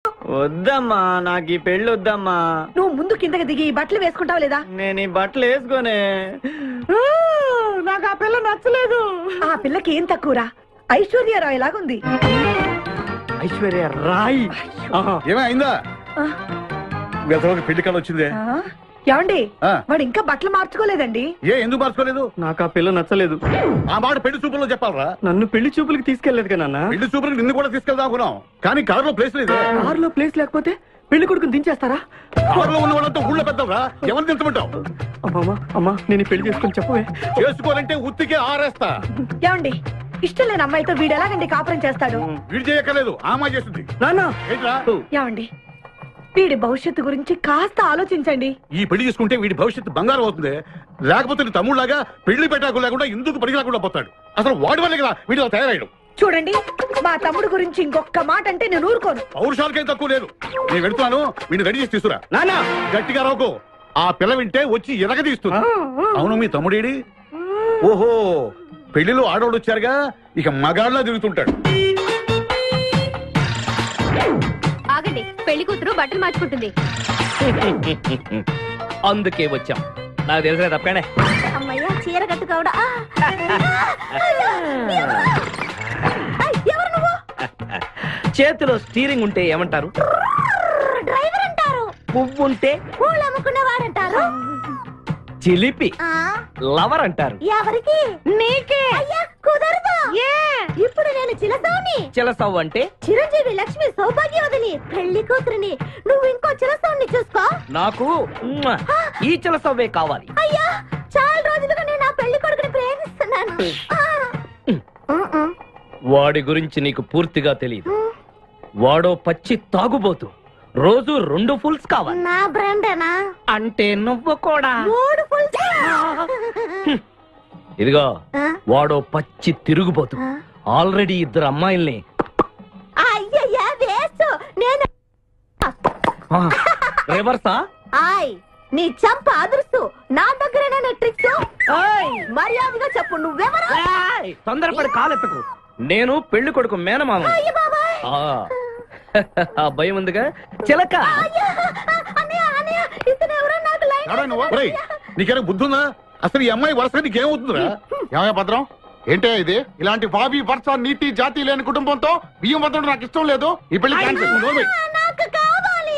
వద్దమ్మా, నాకు ఈ పెళ్లి వద్దమ్మా. నువ్వు ముందు కిందకి దిగి ఈ బట్టలు వేసుకుంటావు లేదా? నేను ఈ బట్టలు వేసుకోనే. నాకు ఆ పిల్ల నచ్చలేదు. ఆ పిల్లకి ఏం తక్కువరా? ఐశ్వర్య రాయ్ లాగుంది. ఐశ్వర్య రాయ్ ఏమైందా? పెళ్లి కాలం వచ్చిందే. ఏమండి, వాడు ఇంకా బట్టలు మార్చుకోలేదండి. ఎందుకు మార్చుకోలేదు? నాకు ఆ పిల్ల నచ్చలేదు. ఆ మాట పెళ్లి చూపుల్లో చెప్పాలరా? నన్ను పెళ్లి చూపులకి తీసుకెళ్లేదు కదా నాన్న. పెళ్లి చూపులకి నిన్ను కూడా తీసుకెళ్దాం అనుకున్నాం, కానీ కారులో ప్లేస్ లేదు. కారులో ప్లేస్ లేకపోతే పెళ్లి కొడుకుని దించేస్తారా? కారులో ఉన్న వాళ్ళంతా ఊళ్ళో పెద్దవరా, ఎవరు దించమంటావు? అమ్మా, నేను ఈ పెళ్లి చేసుకుని చెప్పవే. చేసుకోవాలంటే ఉత్తికే ఆరేస్తా. ఏమండి, ఇష్టం లేని అమ్మాయితో వీడు ఎలాగండి కాపురం చేస్తాడు? వీడు చేయక్కర్లేదు, ఆ అమ్మాయి చేస్తుంది. ఏమండి, వీడి భవిష్యత్తు గురించి కాస్త ఆలోచించండి. ఈ పెళ్లి చేసుకుంటే వీడి భవిష్యత్తు బంగారం అవుతుంది. లేకపోతే తమ్ముళ్లాగా పెళ్లి పెట్టాకు లేకుండా ఎందుకు పడికి రాకుండా పోతాడు. అసలు వాడి వల్లే కదా వీడిలో తయారయ్యాడు. చూడండి, మా తమ్ముడు గురించి ఇంకొక మాట అంటే నేను ఊరుకోను. పౌరుషాలకేం తక్కువ లేదు. నేను వెళ్తున్నాను, వీడిని రెడీ చేసి తీసుకురా. నాన్న గట్టిగా రాకు, ఆ పిల్ల వింటే వచ్చి ఎరగదీస్తుంది. అవును, మీ తమ్ముడేడి? ఓహో, పెళ్లిలో ఆడవాళ్ళు వచ్చారుగా, ఇక మగాళ్ళ తిరుగుతుంటాడు. ఆగండి, పెళ్లి కూతురు బట్టలు మార్చుకుంటుంది. అందుకే వచ్చాం. నాకు తెలిసిన తప్పనే. అమ్మయ్య, చీర కట్టుకోవడా? ఎవరు నువ్వు? చేతిలో స్టీరింగ్ ఉంటే ఏమంటారు? డ్రైవర్ అంటారు. పువ్వు ఉంటే పూలు అమ్ముకున్నవాడంటారు. చిలిపి లవర్ అంటారు. ఎవరికి? నీకే. అయ్యా కుదరదు. ఇప్పుడు నేను చిలసౌని. చిలసౌ అంటే చిరంజీవి లక్ష్మి సౌభాగ్యవతిని, పెళ్లి కూతురిని. నువ్వు ఇంకో చిలసౌని చూసుకో. నాకు ఈ చిలసవ్వే కావాలి. అయ్యా, చాలా రోజులుగా నేను ఆ పెళ్లి కొడుకుని ప్రేమిస్తున్నాను. వాడి గురించి నీకు పూర్తిగా తెలియదు. వాడో పచ్చి తాగుబోతు. రోజు 2 ఫుల్స్ కావాలి. నా బ్రాండేనా? అంటే నువ్వు కూడా 3 ఫుల్స్. ఇదిగో, వాడో పచ్చి తిరుగుబోతు. ఆల్రెడీ 2 అమ్మాయిల్ని. అయ్యయ్యా, వేస్ట్. నేను రివర్సా? నీ చంప అదురుస్తూ నా దగ్గర ట్రిక్స్. మర్యాదగా చెప్పు, నువ్వెవరు? తొందరపడి కాలెత్తకు. నేను పెళ్లి కొడుకు మేనమామ. ఆ భయం ఉందిగా చిలక. నీకేనా బుద్ధుందా? అసలు ఈ అమ్మాయి వరుసగా నీకేమవుతుందిరా? ఏమయ్య భద్రం, ఏంటే ఇది? ఇలాంటి బాబీ వర్ష నీతి జాతి లేని కుటుంబంతో బియ్యం వద్దడం నాకు ఇష్టం లేదు. ఈ పెళ్లి క్యాన్సిల్. నాకు కావాలి.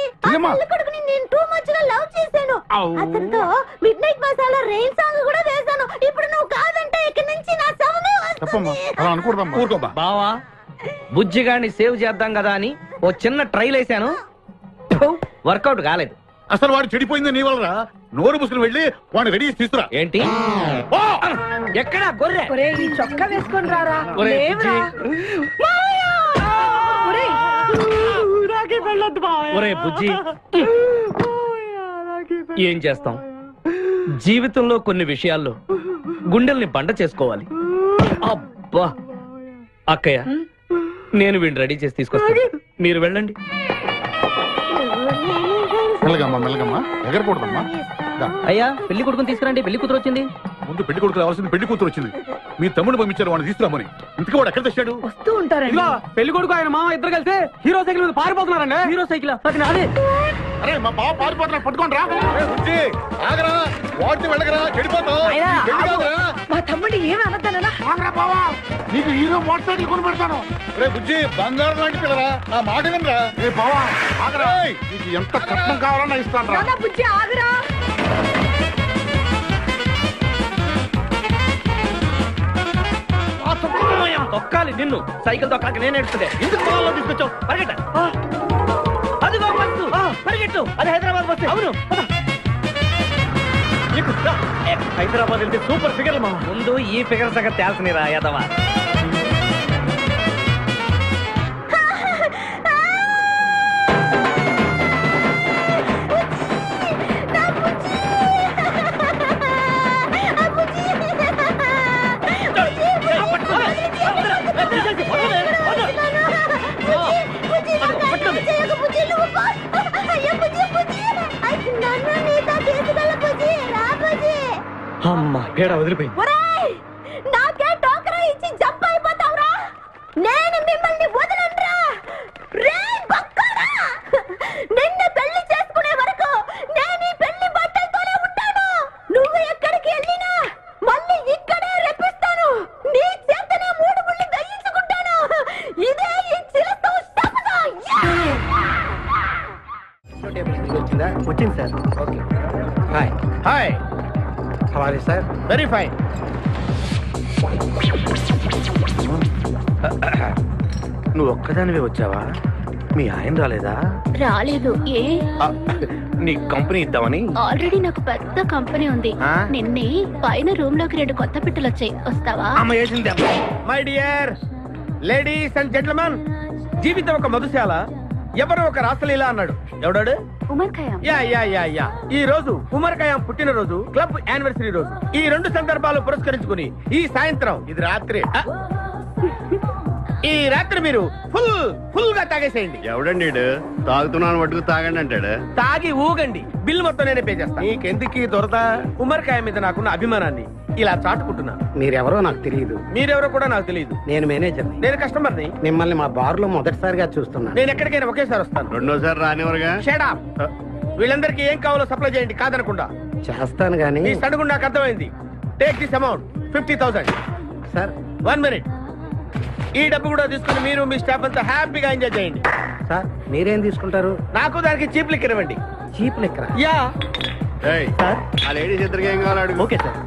కొడుకుని నేను టూ మచ్ గా లవ్ చేశాను. అతనితో mid night masala rain song కూడా వేశాను. ఇప్పుడు నువ్వు కాదంటే ఇక్కడి నుంచి నా సౌమే వస్తుంది. బావా, బుజ్జిగాన్ని సేవ్ చేద్దాం కదా అని ఓ చిన్న ట్రైల్ వేసాను, వర్కౌట్ కాలేదు. అసలు వాడు చెడిపోయింది నీ వల్ల. నోరు ముసుకుని వెళ్ళి వాడిని రెడీ చేసి తీసుకురా. ఏంటి? ఎక్కడా గొర్రె? ఈ చొక్కా వేసుకొని రారా. ఒరే బుజ్జి, ఏం చేస్తాం? జీవితంలో కొన్ని విషయాల్లో గుండెల్ని బండ చేసుకోవాలి. అబ్బా, అక్కయ్య, నేను వీడిని రెడీ చేసి తీసుకొస్తాను, మీరు వెళ్ళండి. మెల్లగమ్మా, మెల్లగమ్మా, ఎగరకూడదమ్మా. అయ్యా, పెళ్లి కొడుకుని తీసుకురండి, పెళ్లి కూతురు వచ్చింది. ముందు పెళ్లి కొడుకు రావాల్సింది, పెళ్లి కూతురు వచ్చింది. మీ తమ్ముడు పంపించారు వాడిని తీసుకురామని. ఇంతకీ వాడు ఎక్కడ తెచ్చాడు? వస్తూ ఉంటారండి. పెళ్లి కొడుకు ఆయన మామ ఇద్దరు కలిసి హీరో సైకిల్ మీద పారిపోతున్నారండి. హీరో సైకిల్ అదే. అరే, మా బావ పారిపోతున్నా, పట్టుకోండి రా. ఆగరా, వాటిని వెళ్ళగరా, చెడిపోతావు. మా తమ్ముడు ఏమి అనద్దనా? నీకు హీరో మోటార్ సైకిల్ కొని పెడతాను. రే బుజ్జి, బంగారం లాంటి పిల్లరా, ఆ మాట వినరా. బావా ఆగరా, నీకు ఎంత కట్నం కావాలన్నా ఇస్తాను రా. బుజ్జి ఆగరా. తొక్కాలి నిన్ను, సైకిల్ తొక్కాలి నేను ఎడుతుంటే. ఎందుకు పొలంలో తీసుకొచ్చావు? పరిగెట్ట. అదిగో బస్సు, పరిగెట్టు. అది హైదరాబాద్ బస్సు. అవును, హైదరాబాద్ వెళ్తే సూపర్ ఫిగర్. ముందు ఈ ఫిగర్ సగం తేల్చనిరా యాదవా. అమ్మా, పేడ వదిలిపోయింది. నాకే టోకరా ఇచ్చి జంప్ అయిపోతావురా. నేను మిమ్మల్ని వదలనురా. రే బక్కరా. వచ్చిందా? వచ్చింది sir. Okay. Hi hi. How are you sir? Very fine. నువ్వు ఒక్కదానివే వచ్చావా? మీ ఆయన రాలేదా? రాలేదు. ఏ? నీ కంపెనీ ఇద్దామని. ఆల్రెడీ నాకు పెద్ద కంపెనీ ఉంది. నిన్నే పైన రూమ్ లోకి 2 కొత్త పిట్టలు వచ్చాయి. వస్తావా? అమ్మ వేసింది. My dear ladies and gentlemen, జీవితం ఒక మధుశాల, ఎవరో ఒక రాసలీలా అన్నాడు. ఎవడాడు? Omar Khayyam. Yeah yeah yeah yeah. ఈ రోజు ఉమర్ ఖయాం పుట్టినరోజు, క్లబ్ యానివర్సరీ రోజు. ఈ 2 సందర్భాలు పురస్కరించుకుని ఈ సాయంత్రం, ఇది రాత్రి, ఈ రాత్రి మీరు ఫుల్ గా తాగేసేయండి. ఎవడండి తాగుతున్నాను మటుకు తాగండి అంటాడు. తాగి ఊగండి, బిల్ మొత్తం నేనే పే చేస్తాను. నీకెందుకు దొరద? ఉమర్ ఖయాం మీద నాకున్న అభిమానాన్ని ఇలా చాటుకుంటున్నా. మీరెవరో నాకు తెలియదు. మీరెవరో కూడా నాకు తెలియదు. నేను మేనేజర్. నేను కస్టమర్ని. మిమ్మల్ని మా బార్ లో మొదటిసారిగా చూస్తున్నా. నేను ఎక్కడికైనా ఒకేసారి వస్తాను. రెండోసారి రానివరుగా. Shut up. వీళ్ళందరికీ ఏం కావాలో సప్లై చేయండి, కాదనకుండా. చేస్తాను గానీ ఈ సడుగు నాకు అర్థమైంది. Take this amount 50,000. Sir 1 minute. ఈ డబ్బు కూడా తీసుకుని మీరు మీ స్టాఫ్ అంతా హ్యాపీగా ఎంజాయ్ చేయండి. సార్ మీరేం తీసుకుంటారు? నాకు దానికి చీప్ లిక్కర్ ఇవ్వండి. చీప్ లెక్కరా? యా. ఏయ్, ఆ లేడీస్ ఇద్దరికి ఏం కావాలి అడుగు. Okay sir.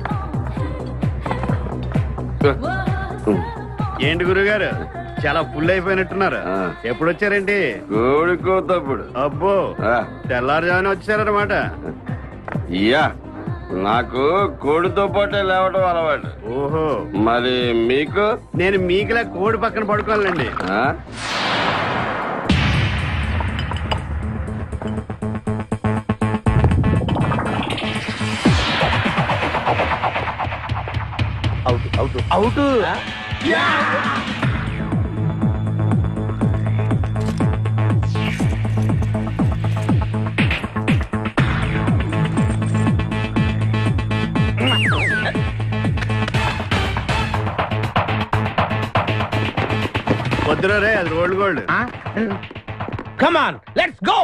ఏంటి గురుగారు చాలా ఫుల్ అయిపోయినట్టున్నారు? ఎప్పుడు వచ్చారేంటి? కోడికోతప్పుడు. అబ్బో, తెల్లారుజామున వచ్చారన్నమాట. ఇయ్యా, నాకు కోడితో పాటే లేవటం అలవాటు. ఓహో, మరి మీకు? నేను మీకులా కోడి పక్కన పడుకోవాలండి. ఆ? అవుట్. వద్దురా రే, అది rolled gold. Come on, let's go.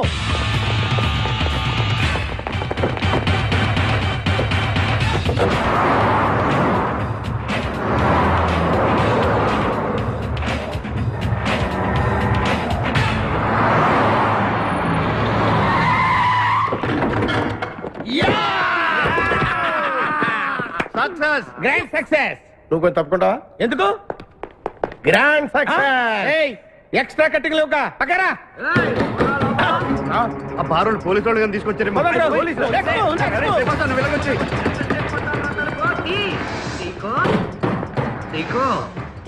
Success, grand success. నువ్వు కొంచెం తప్పుకుంటావా? ఎందుకు? Grand success. ఎక్స్ట్రా కట్టింగ్ లేవుగా పక్కరా. ఆ బారోళ్ళు పోలీసు వాళ్ళు కానీ తీసుకొచ్చారేమో.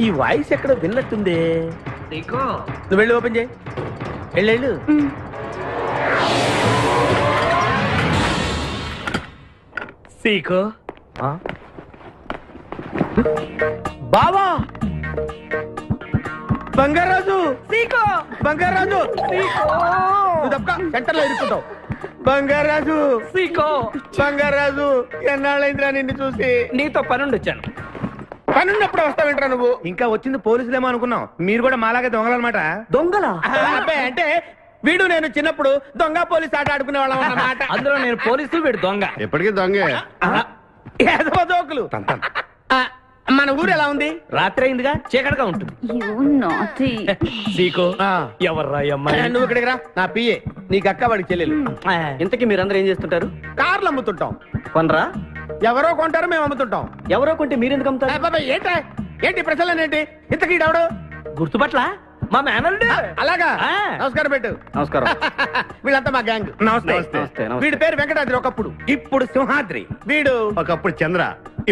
ఈ వాయిస్ ఎక్కడ విన్నట్టుంది. నువ్వు వెళ్ళి ఓపెన్ చేయి. వెళ్ళు. సీకో బావా, బంగారాజు. సీకో బంగారాజు. నువ్వు తప్ప సెంటర్ లో ఇరుక్కుంటావు. బంగారాజు, సీకో బంగారాజు, ఎన్నాళ్ళైందిరా నిన్ను చూసి. నీతో పనుండి వచ్చాను. పనున్నప్పుడు వస్తావేంట్రా నువ్వు? ఇంకా వచ్చింది పోలీసులేమో అనుకున్నాం. మీరు కూడా మాలాగే దొంగలన్నమాట. దొంగలా? అబ్బాయి, అంటే వీడు నేను చిన్నప్పుడు దొంగ పోలీస్ ఆట ఆడుకునే వాళ్ళం అన్నమాట. అందులో నేను పోలీసు, వీడు దొంగ. ఎప్పటికీ దొంగే. ఏదో జోకులు. మన ఊరు ఎలా ఉంది? రాత్రి అయిందిగా, చీకటిగా ఉంటుంది. సీకో, ఎవర్రా ఈ అమ్మాయి? నువ్వు ఇక్కడికి రా. నా పిఏ, నీకు అక్క, వాడికి చెల్లెలు. ఇంతకీ మీరందరూ ఏం చేస్తుంటారు? కార్లు అమ్ముతుంటాం. కొనరా? ఎవరో కొంటారు, మేము అమ్ముతుంటాం. ఎవరో కొంటే మీరెందుకు అమ్ముతారు? ఏంటి ప్రశ్నలేంటి? ఇంతకీ ఎవడు? గుర్తుపట్ల మా మేనల్డ్. అలాగా? ఆ. నమస్కారం పెట్టు. నమస్కారం. వీళ్ళంతా మా గ్యాంగ్. నమస్తే. వీడి పేరు వెంకటాద్రి, ఒకప్పుడు. ఇప్పుడు సింహాద్రి. వీడు ఒకప్పుడు చంద్ర,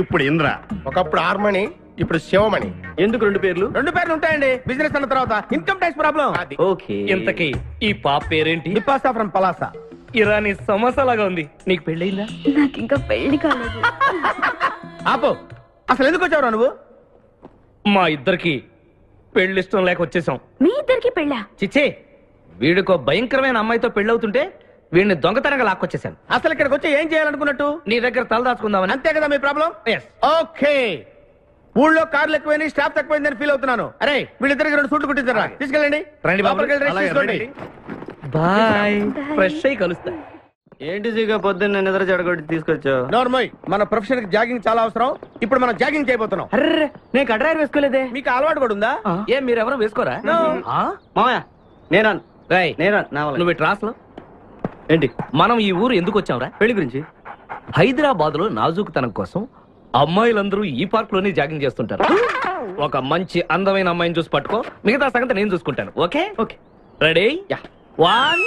ఇప్పుడు ఇంద్ర. ఒకప్పుడు ఆర్మణి, ఇప్పుడు శివమణి. ఎందుకు 2 పేర్లు? 2 పేర్లు ఉంటాయండి. బిజినెస్ అన్న తర్వాత ఇన్కమ్ ట్యాక్స్ ప్రాబ్లం. ఓకే. ఇంతకీ ఈ పాప పేరేంటి? బిపాసా ఫ్రమ్ పలాసా. ఇరానీ సమోసా లాగా ఉంది. నీకు పెళ్ళయిందా? నాకు ఇంకా పెళ్లి కాలేదు. ఆపో, అసలు ఎందుకు వచ్చావురా నువ్వు? మా ఇద్దరికి పెళ్లిష్టం లేక వచ్చేసాం. మీ ఇద్దరికి పెళ్ళా? చిచ్చే, వీడికో భయంకరమైన అమ్మాయితో పెళ్ళవుతుంటే వీడిని దొంగతనంగా లాక్కొచ్చేసాను. అసలు ఇక్కడికి వచ్చి ఏం చేయాలనుకున్నట్టు? నీ దగ్గర తలదాచుకుందామని. అంతే కదా మీ ప్రాబ్లం? Yes. ఓకే. ఊళ్ళో కార్లు ఎక్కువైనా స్టాఫ్ తక్కువైందని ఫీల్ అవుతున్నాను. అరే, వీళ్ళిద్దరికి 2 సూట్లు కుట్టించారా? తీసుకెళ్ళండి. రండి బాబు. లోపలికి వెళ్ళి rest అలాగే, తీసుకోండి. రండి. బాయ్. ఫ్రెష్ అయ్యి కలుస్తా. ఏంటి సీగా పొద్దున్న నిద్ర చెడగొట్టి తీసుకొచ్చావు? నోర్మోయ్, మన ప్రొఫెషన్ కి జాగింగ్ చాలా అవసరం. ఇప్పుడు మనం జాగింగ్ చేయబోతున్నాం. అర్రే, నేను కడ్రాయర్ వేసుకోలేదే. మీకు అలవాటు కూడా ఉందా? ఏం మీరెవరూ వేసుకోరా? No. ఆ? మామయ్య, నేనా రేయ్, నేనా నా వల్ల. నువ్వు ఇటు రాసులో ఏంటి మనం ఈ ఊరు ఎందుకు వచ్చాంరా? పెళ్లి గురించి. హైదరాబాద్ లో నాజూకుతనం కోసం అమ్మాయిలందరూ ఈ పార్క్ లోనే జాగింగ్ చేస్తుంటారు. ఒక మంచి అందమైన అమ్మాయిని చూసి పట్టుకో, మిగతా సంగతి నేను చూసుకుంటాను. Okay okay ready? వన్.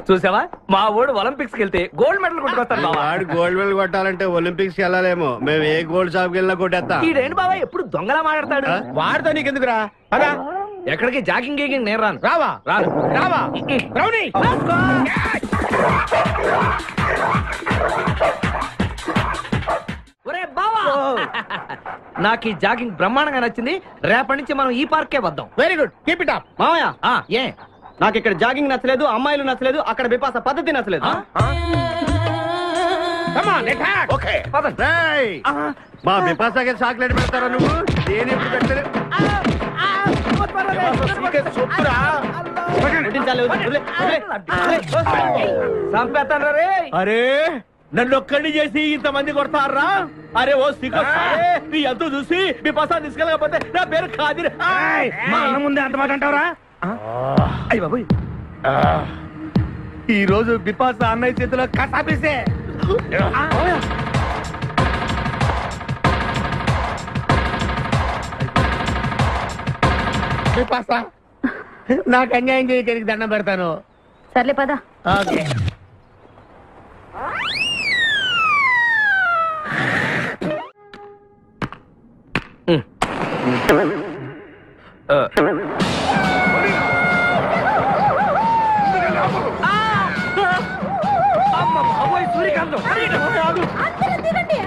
చూసావా, మా వాడు ఒలింపిక్స్ కి వెళ్తే గోల్డ్ మెడల్ కొట్టుకొస్తాను. వాడు గోల్డ్ మెడల్ కొట్టాలంటే ఒలింపిక్స్ కి వెళ్ళాలేమో. మేము ఏ గోల్డ్ షాప్ కి వెళ్ళినా కొట్టేస్తాం. ఈడేంటి బాబా ఎప్పుడు దొంగలా మాట్లాడతాడు? వాడితో నీకెందుకురా? అదా ఎక్కడికి జాగింగ్ గీగింగ్ నేను రాను. రావా రాను. రావా రౌడీ. ఒరే బావా, నాకు ఈ జాగింగ్ బ్రహ్మాండంగా నచ్చింది. రేపటి నుంచి మనం ఈ పార్కే వద్దాం. Very good, keep it up. మామయ్య ఏ నాకు ఇక్కడ జాగింగ్ నచ్చలేదు, అమ్మాయిలు నచ్చలేదు, అక్కడ బిపాస పద్ధతి నచ్చలేదు. Come on attack. ఓకే రేయ్, మా బిపాసాకి చాక్లెట్ పెడతారా నువ్వు? నేను ఎప్పుడు పెట్టలేదు. చంపేస్తాను రే. అరే నన్ను ఒక్కడిని చేసి ఇంతమంది కొడతారా? అరే ఓ సిగ్గు నీ ఎంత చూసి మీ పసా తీసుకెళ్ళకపోతే నా పేరు ఖాదిర్. మా అన్న ముందే అంత మాట అంటావరా? అయ్య బాబు, ఈ రోజు బిపాస అన్నయ్య చేతిలో కసాపిసే. బిపాస నాకు అన్యాయం చేయడానికి దండం పెడతాను. సర్లే పద. ఓకే. సూర్యకాంతం అందరూ దిగండి.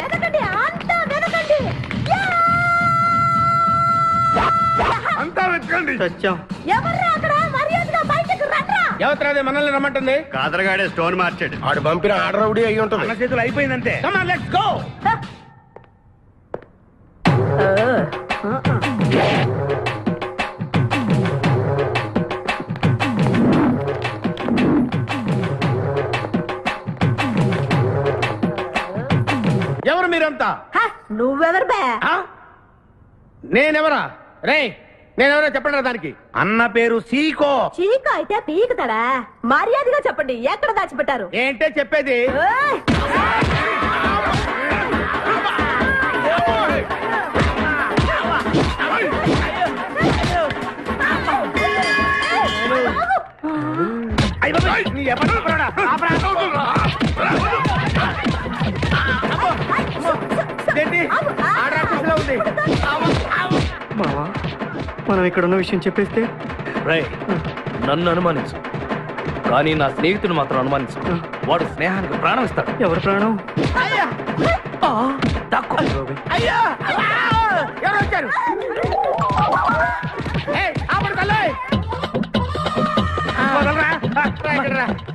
వెనకండి, అంతా వెనకండి. అంతా వెతకండి. ఎవర్రా అక్కడ? మర్యాదగా బయటకు రండ్రా. ఎవరు మనల్ని రమ్మంటుంది? కాదరగాడే స్టోన్ మార్చాడు. ఆడు పంపిన ఆర్డర్ రౌడీ అయి ఉంటుంది. మన చేతులు అయిపోయిందంటే. Come on let's go. ఎవరు మీరంతా? నువ్వెవరు బే? నేనెవరా? రే నేనెవరో చెప్పండి దానికి. అన్న పేరు సీకో. చీక అయితే పీకుతాడా? మర్యాదగా చెప్పండి, ఎక్కడ దాచిపెట్టారు? ఏంటే చెప్పేది? ఏయ్! నీ ఎవరు ఏంటి ఆడరాక్షసులా ఉంది. మావా మనం ఇక్కడ ఉన్న విషయం చెప్పేస్తే రే, నన్ను అనుమానించు, కానీ నా స్నేహితుడు మాత్రం అనుమానించు. వాడు స్నేహానికి ప్రాణం ఇస్తాడు. ఎవరి ప్రాణం? అయ్యా అయ్యా ఎవరు వచ్చారు?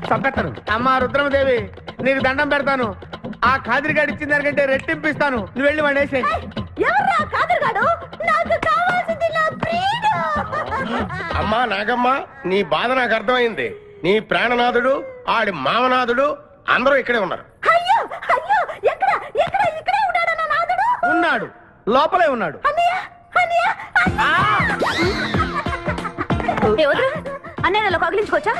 చంపేస్తాను. అమ్మా రుద్రమదేవి, నీకు దండం పెడతాను. ఆ ఖాదిరిగాడు ఇచ్చిన దానికంటే రెట్టింపిస్తాను. నువ్వు వెళ్ళి వాడు వేసే. ఎవర్రా కాదరుగాడు? నాకు కావాల్సింది నా ప్రియుడు. అమ్మా నాగమ్మ, నీ బాధ నాకు అర్థమైంది. నీ ప్రాణనాథుడు, ఆడి మామనాథుడు అందరూ ఇక్కడే ఉన్నారు. అయ్యో అయ్యో, ఎక్కడ ఎక్కడ? ఇక్కడే ఉన్నాడు నా నాథుడు. ఉన్నాడు, లోపలే ఉన్నాడు. అన్నయ్య అన్నయ్య అన్నయ్య నన్ను కగిలించుకోవచ్చా?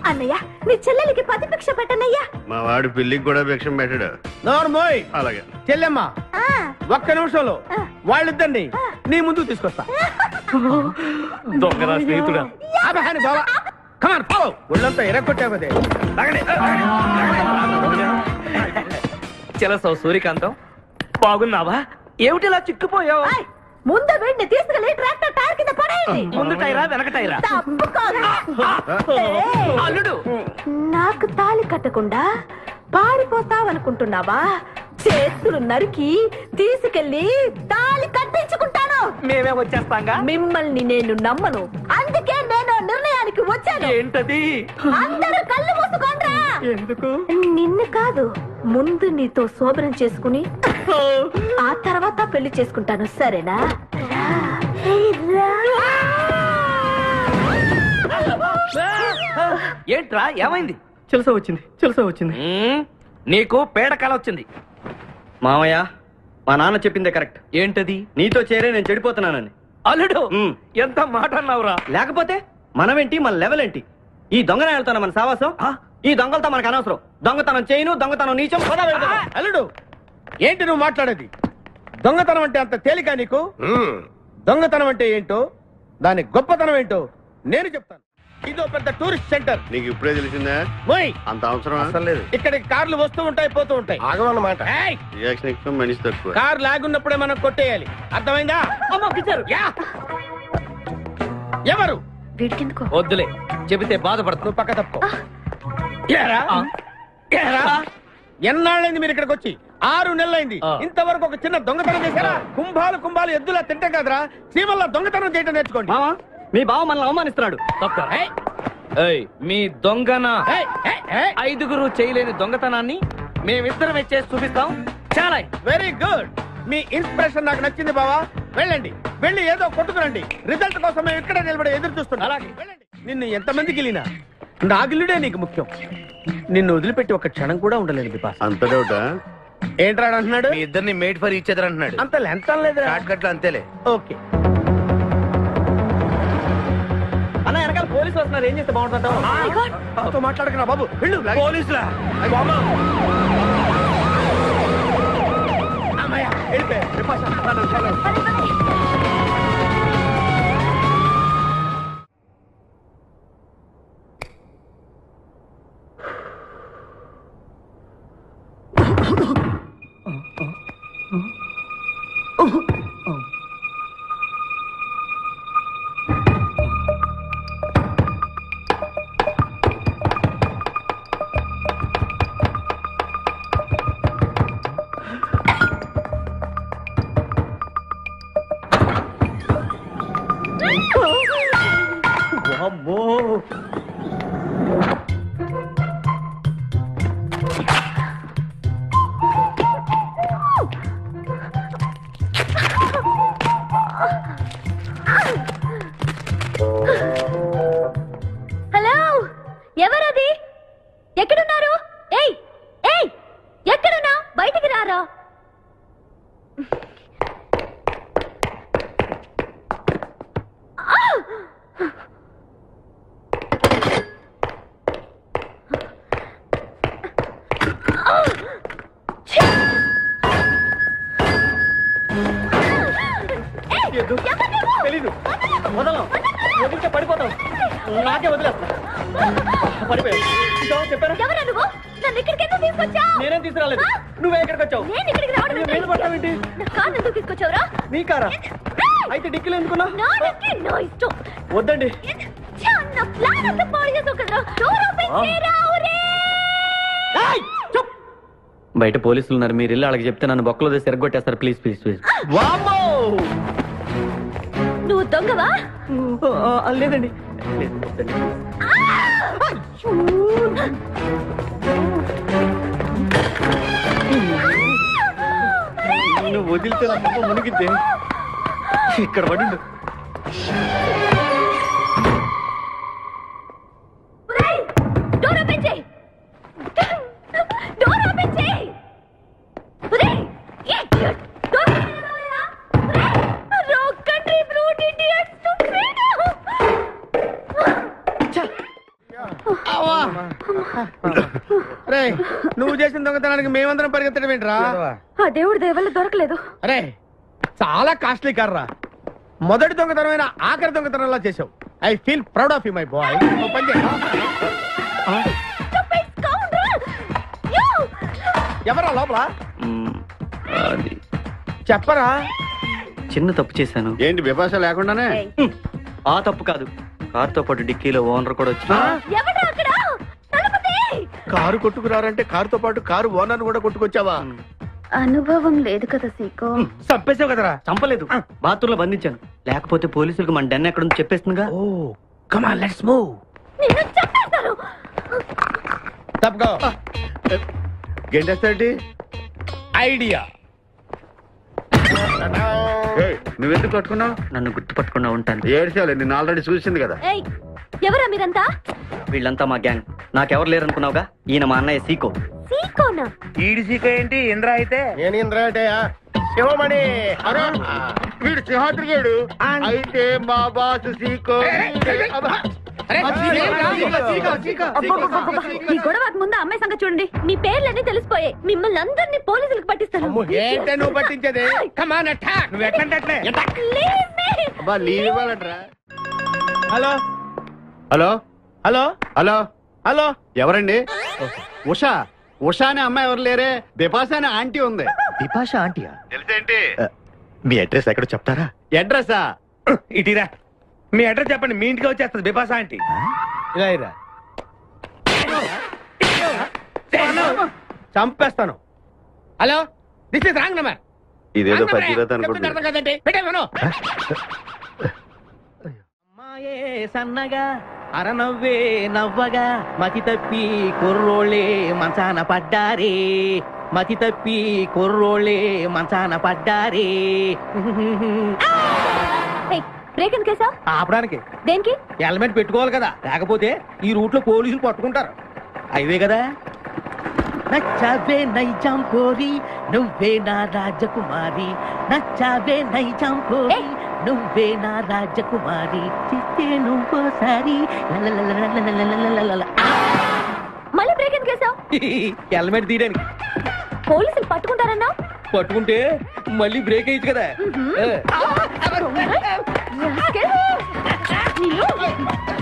అన్నయ్య నీ చెల్లెలికి పతి భిక్ష పెట్టనయ్యా. మా వాడు పిల్లికి కూడా భిక్షం పెట్టాడు. నోర్మోయ్. అలాగే చెల్లెమ్మ ఒక్క నిమిషంలో వాళ్ళిద్దరిని నీ ముందుకు తీసుకొస్తా. దొంగరా స్నేహితుడా. బాబా కమాన్ ఫాలో. ఒళ్ళంతా ఎరగొట్టావు కదే. చెలసావు సూర్యకాంతం, బాగున్నావా? ఏమిటిలా చిక్కుపోయావు? ఏయ్, ముందు వీడిని తీసుకెళ్లి ట్రాక్టర్ టైర్ కింద పడేయండి. ముందు టైరా వెనక టైరా? తప్పు కాదు. ఏయ్, అల్లుడు, నాకు తాళి కట్టకుండా పారిపోతావనుకుంటున్నావా? చేతులు నరికి తీసుకెళ్లి తాళి కట్టించుకుంటాను. మేమే వచ్చేస్తాంగా. మిమ్మల్ని నేను నమ్మను, అందుకే నేను నిర్ణయానికి వచ్చాను. ఏంటది? అందరూ కళ్ళు మూసుకోండ్రా. ఎందుకు? నిన్ను కాదు, ముందు నీతో శోభనం చేసుకుని ఆ తర్వాత పెళ్లి చేసుకుంటాను, సరేనా? ఏంట్రా ఏమైంది? చెలసా వచ్చింది. నీకు పేడ కళ వచ్చింది. మామయ్య మా నాన్న చెప్పిందే కరెక్ట్. ఏంటది? నీతో చేరే నేను చెడిపోతున్నానని. అల్లుడు ఎంత మాట అన్నావురా. లేకపోతే మనమేంటి, మన లెవెల్ ఏంటి? ఈ దొంగనాయాలతో మన సావాసం, ఈ దొంగలతో మనకు అనవసరం. దొంగతనం చేయను, దొంగతనం నీచం. అల్లుడు ఏంటి నువ్వు మాట్లాడేది? దొంగతనం అంటే అంత తేలిక నీకు? దొంగతనం అంటే ఏంటో, దాని గొప్పతనం ఏంటో నేను చెప్తాను. ఇదో పెద్ద టూరిస్ట్ సెంటర్. నీకు ఇప్పుడే తెలిసిందా? అంత అవసరం అసలు లేదు. ఇక్కడికి కార్లు వస్తూ ఉంటాయి, పోతూ ఉంటాయి. ఆగమన్నమాట. రియాక్షన్ ఎక్కువ, మనిషి తక్కువ. కార్ లాగున్నప్పుడే మనం కొట్టేయాలి, అర్థమైందా? ఎవరు? వద్దులే, చెబితే బాధపడతావు. నువ్వు పక్క తప్పుకో. ఎన్నాళ్ళైంది మీరు ఇక్కడికి వచ్చి? 6 నెలలైంది. ఇంతవరకు ఒక చిన్న దొంగతనం చేశారా? కుంభాలు ఎద్దులా తింటాం కదరా. సీమల్లో దొంగతనం చేయటం నేర్చుకోండి. మీ బావ మనల్ని అవమానిస్తున్నాడు. మీ దొంగన 5గురు చేయలేని దొంగతనాన్ని మేమిద్దరం చేసి చూపిస్తాం. చాలా వెరీ గుడ్. మీ ఇన్స్పిరేషన్ నాకు నచ్చింది బావా. వెళ్ళండి, వెళ్ళి ఏదో కొట్టుకురండి. రిజల్ట్ కోసం మేము ఇక్కడే నిలబడి ఎదురు చూస్తున్నాం. అలాగే వెళ్ళండి. నిన్ను ఎంతమందికి వెళ్ళినా నా గిల్లుడే నీకు ముఖ్యం. నిన్ను వదిలిపెట్టి ఒక క్షణం కూడా ఉండలేదు బిపాస్. అంత డౌటా? ఏంట్రా అంటున్నాడు? మీ ఇద్దరిని మేడ్ ఫర్ ఈచ్ అదర్ అంటున్నాడు. అంత లెంత్ లేదురా. షార్ట్ కట్ లో అంతేలే. ఓకే అన్న, వెనకాల పోలీసులు వస్తున్నారు. ఏం చేస్తే బాగుంటుందో మాట్లాడకున్నా బాబు. వెళ్ళు. పోలీసులా? హలో, ఎవరది? ఎక్కడున్నారు? ఏయ్ ఏయ్, ఎక్కడున్నా? బయటికి రారా. తెలీదు. వదలం, వదిలితే పడిపోతాం. నాకే వదిలేస్తా. పడిపోయావు చెప్పారా? ఎవరా నువ్వు? నన్ను ఇక్కడికి ఎందుకు తీసుకొచ్చావు? నేనేం తీసుకురాలేదు. నువ్వే ఇక్కడికి వచ్చావు. నేను ఇక్కడికి రావడం ఏంటి? నేను పడతావేంటి? నా కారు ఎందుకు తీసుకొచ్చావురా? నీ కారా? అయితే డిక్కీలో ఎందుకున్నా? నా డిక్కీ నా ఇష్టం. వద్దండి. నా ప్లాన్ అంతా పాడు చేసావు కదరా. డోర్ ఓపెన్ చేయరా. బయట పోలీసులు ఉన్నారు. మీరు ఇల్లు అలాగే చెప్తే నన్ను బొక్కలో తిరగొట్టేస్తారు. Please please please. నువ్వు దొంగవా? లేదండి. నువ్వు వదిలితే నా పాప మునిగిద్దే. ఇక్కడ పడిండు. డోర్ ఓపెన్ చేయి. డోర్ ఓపెన్ చేయి. Wrong country brute idiots. నువ్వు చేసిన దొంగతనానికి మేమందరం పరిగెత్తడం ఏంట్రా? ఆ దేవుడి దయవల్ల దొరకలేదు. అరే చాలా కాస్ట్లీ కార్రా. మొదటి దొంగతనమైన ఆఖరి దొంగతనంలా చేసావు. I feel proud of you my boy. ఎవరా లోపల? చెప్పరా. చిన్న తప్పు చేశాను. ఏంటి విపాస లేకుండానే? ఆ తప్పు కాదు, కారుతో పాటు డిక్కీలో ఓనర్ కూడా వచ్చి. కారు కొట్టుకురారంటే కారుతో పాటు కారు ఓనర్ కూడా కొట్టుకొచ్చావా? అనుభవం లేదు కదా సీకో. చంపేసావు కదరా. చంపలేదు, బాత్రూమ్ లో బంధించాను. లేకపోతే పోలీసులకు మన డెన్ ఎక్కడ చెప్పేస్తుందిగా. Oh come on let's move. నిన్ను చంపేస్తాను. తప్పుకో. గెంటేస్తాంటి ఐడియా. నువ్వెందుకు పట్టుకున్నావు? నన్ను గుర్తుపట్టకుండా ఉంటాను. ఏడ్చాలి, నిన్ను ఆల్రెడీ చూసింది కదా. ఎవరా మీరంతా? వీళ్ళంతా మా గ్యాంగ్. నాకెవరు లేరనుకున్నావుగా, ఈయన మా అన్నయ్య సీకో. సీకోనా? ఈడి సీకో ఏంటి? ఇంద్ర అయితే నేను ఇంద్ర అంటే శివమణి. వీడు సింహాద్రిగాడు. అయితే మా బాసు సీకో. ఈ గొడవకు ముందు అమ్మాయి సంగతి చూడండి. మీ పేర్లన్నీ తెలిసిపోయాయి. మిమ్మల్ని అందరినీ పోలీసులకు పట్టిస్తాను. ఏంటే నువ్వు పట్టించేది? కమాన్ అటాక్. నువ్వు ఎట్లంటే లీవ్ ఇవ్వాలంటరా. Hello hello hello hello hello, ఎవరండి? ఉషా. ఉషా అనే అమ్మాయి ఎవరు లేరే, బిపాసా అనే ఆంటీ ఉంది. బిపాషా ఆంటీయా? తెలుసేంటి? మీ అడ్రస్ ఎక్కడో చెప్తారా? అడ్రసా? ఇటీరా మీ అడ్రస్ చెప్పండి, మీ ఇంటికి వచ్చేస్తుంది బిపాసా ఆంటీ. ఇలా ఇరా, చంపేస్తాను. Hello, this is wrong number. ఇదేదో పచ్చిరత అనుకుంటున్నా. అమ్మాయే సన్నగా అరనవ్వే నవ్వగా మతి తప్పి కుర్రోళ్ళే మంచాన పడ్డారే, మతి తప్పి కుర్రోళ్ళే మంచాన పడ్డారే. బ్రేక్ ఎందుకేసా? ఆపడానికి. దేనికి? హెల్మెట్ పెట్టుకోవాలి కదా, లేకపోతే ఈ రూట్ లో పోలీసులు పట్టుకుంటారు. అయివే కదా. నచ్చావే నైజాం కోరి నువ్వే నా రాజకుమారి, నచ్చావే నైజాం కోరి నువ్వే నా రాజకుమారి, చిస్తే నువ్వోసారి. మళ్ళీ బ్రేక్ ఎందుకేసావు? హెల్మెట్ తీయడానికి. పోలీసులు పట్టుకుంటారన్నా? పట్టుకుంటే మళ్ళీ బ్రేక్ అయ్యింది కదా.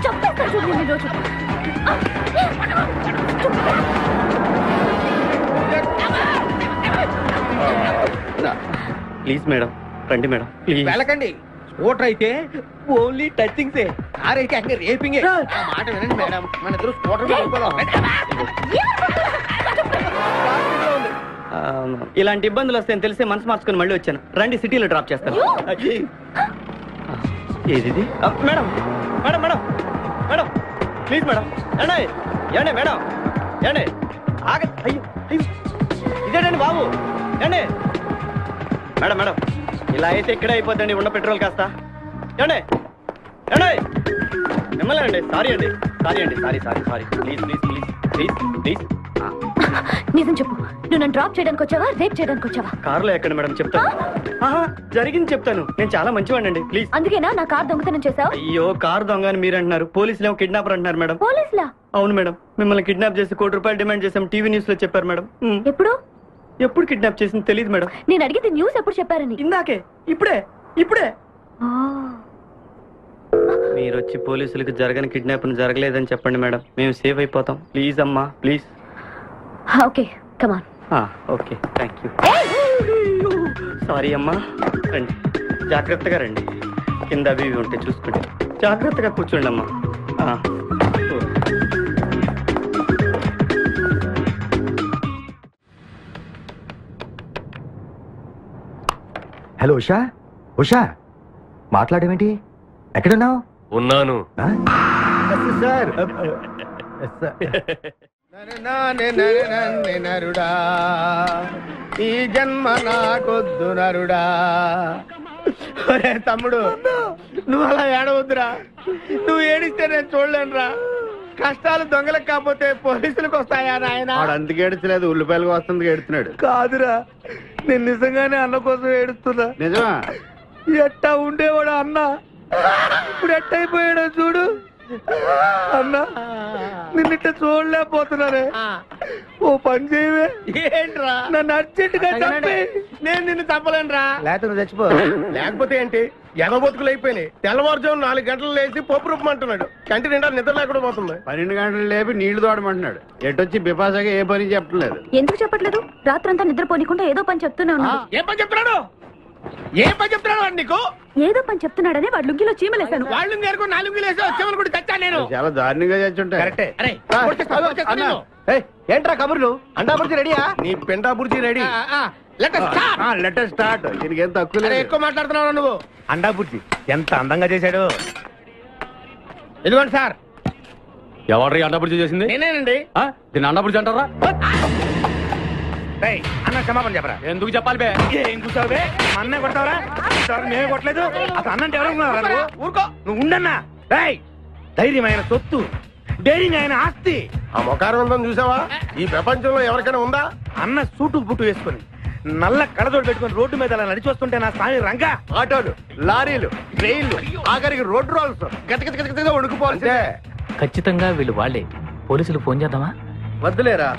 చంపేస్తాను చూడండి ఈ రోజు. ప్లీజ్ మేడం, రండి మేడం ప్లీజ్. వెళ్ళకండి. స్కూటర్ అయితే ఓన్లీ టచింగ్సే, కార్ అయితే అక్కడ రేపింగే. ఆ మాట వినండి మేడం, మన ఇద్దరు స్కూటర్ మీద వెళ్ళిపోదాం. ఇలాంటి ఇబ్బందులు వస్తాయని తెలిసే మనసు మార్చుకుని మళ్ళీ వచ్చాను. రండి, సిటీలో డ్రాప్ చేస్తాను. ఏది madam? Madam madam madam please madam. ఏండి ఏండి మేడం, ఏండి ఆగ. అయ్యో అయ్యో, ఇదేనండి బాబు. ఏండి మేడం మేడం, ఇలా అయితే ఇక్కడే అయిపోద్దండి ఉన్న పెట్రోల్ కాస్త. ఏండి ఏండి మిమ్మల్ని అండి. సారీ అండి, సారీ అండి, sorry sorry sorry. Please please please please please. నిజం చెప్పు, నువ్వు నన్ను డ్రాప్ చేయడానికి వచ్చావా, రేప్ చేయడానికి వచ్చావా? కారులో ఎక్కండి మేడం, చెప్తాను. జరిగింది చెప్తాను. నేను చాలా మంచివాడినండి, ప్లీజ్. అందుకేనా నా కార్ దొంగతనం చేసావు? అయ్యో, కారు దొంగ అని మీరు అంటున్నారు, పోలీసులు ఏమో కిడ్నాపర్ అంటున్నారు మేడం. పోలీసులా? అవును మేడం, మిమ్మల్ని కిడ్నాప్ చేసి ₹1 డిమాండ్ చేసాం, టీవీ న్యూస్ లో చెప్పారు మేడం. ఎప్పుడు? ఎప్పుడు కిడ్నాప్ చేసింది తెలియదు మేడం. నేను అడిగితే న్యూస్ ఎప్పుడు చెప్పారని. ఇందాకే, ఇప్పుడే ఇప్పుడే. మీరు వచ్చి పోలీసులకు జరగని కిడ్నాప్ జరగలేదని చెప్పండి మేడం, మేము సేఫ్ అయిపోతాం. ప్లీజ్ అమ్మా, please. Okay come on. Okay, thank you. Sorry అమ్మా. రండి, జాగ్రత్తగా రండి. కింద అవి ఇవి ఉంటే చూసుకోండి. జాగ్రత్తగా కూర్చోండి అమ్మా. హలో ఉషా. ఉషా, మాట్లాడేమిటి? ఎక్కడున్నావు? ఉన్నాను. సార్, నరుడా, ఈ జన్మ నాకొద్దు నరుడా. తమ్ముడు, నువ్వు అలా ఏడవద్దురా. నువ్వు ఏడిస్తే నేను చూడలేనురా. కష్టాలు దొంగలకు కాకపోతే పోలీసులకు వస్తాయా నాయన? అందుకే ఏడుచలేదు, ఉల్లిపాయలకు వస్తుంది ఏడుతున్నాడు. కాదురా, నేను నిజంగానే అన్న కోసం ఏడుస్తున్నా. నిజమా? ఎట్టా ఉండేవాడు అన్న, ఇప్పుడు ఎట్టయిపోయాడో చూడు. అన్నా, నిన్నిట్ట చూడలేకపోతున్నారే. ఓ పని చేయవే. ఏంట్రా? నన్ను అర్జెంటుగా చంపి. నేను నిన్ను చంపలేనురా. లేకపోతే నువ్వు చచ్చిపో. లేకపోతే ఏంటి, ఎగబొతుకులు అయిపోయినాయి. తెల్లవారుజాము 4 గంటలు లేచి పప్పు రూపమంటున్నాడు. కంటి నిండా నిద్ర లేకుండా పోతుంది. 12 గంటలు లేపి నీళ్లు తోడమంటున్నాడు. ఎటొచ్చి బిపాసాగా ఏ పని చెప్పట్లేదు. ఎందుకు చెప్పట్లేదు? రాత్రంతా నిద్రపోనికుండా ఏదో పని చెప్తూనే ఉన్నాడు. ఏం పని చెప్తున్నాడు? ఏం పని చెప్తున్నాడు వాడు నీకు? ఏదో పని చెప్తున్నాడని వాడు లుంగిలో చీమలేశాను. వాళ్ళు నేర్కు 4 వేసి వచ్చేవాళ్ళు కూడా చచ్చా నేను. చాలా దారుణంగా చచ్చుంటాయి. కరెక్టే. ఏంట్రా కబుర్లు? అండా బుర్జీ రెడీయా? నీ పెండా బుర్జీ రెడీ. Letter start. దీనికి ఏం తక్కువ లేదు. ఎక్కువ మాట్లాడుతున్నావు నువ్వు. అండా బుర్జీ ఎంత అందంగా చేశాడు. ఇదిగోండి సార్. ఎవరి అండాపుడి చేసింది? నేనేనండి. దీన్ని అండాపుడి అంటారా? అన్న క్షమాపణ చెప్పరా. ఎందుకు చెప్పాలి బే? ఏం కూర్చోవు బే? అన్నే కొడతావరా? మేమే కొట్టలేదు. అసలు అన్నంటే ఎవరు? ఊరుకో, నువ్వు ఉండన్నా. ధైర్యమైన సొత్తు, డైరింగ్ అయిన ఆస్తి. ఆ మొకారం ఉందని చూసావా? ఈ ప్రపంచంలో ఎవరికైనా ఉందా? అన్న సూటు బుట్టు వేసుకుని నల్ల కళ్ళతోడు పెట్టుకుని రోడ్డు మీద అలా నడిచి వస్తుంటే నా స్వామి రంగా ఆటోలు, లారీలు, ట్రైన్లు, ఆఖరికి రోడ్డు రోల్స్ గతగతగతగా వణుకుపోవాల్సిందే. ఖచ్చితంగా వీళ్ళు వాళ్ళే. పోలీసులు ఫోన్ చేద్దామా? వద్దులేరా,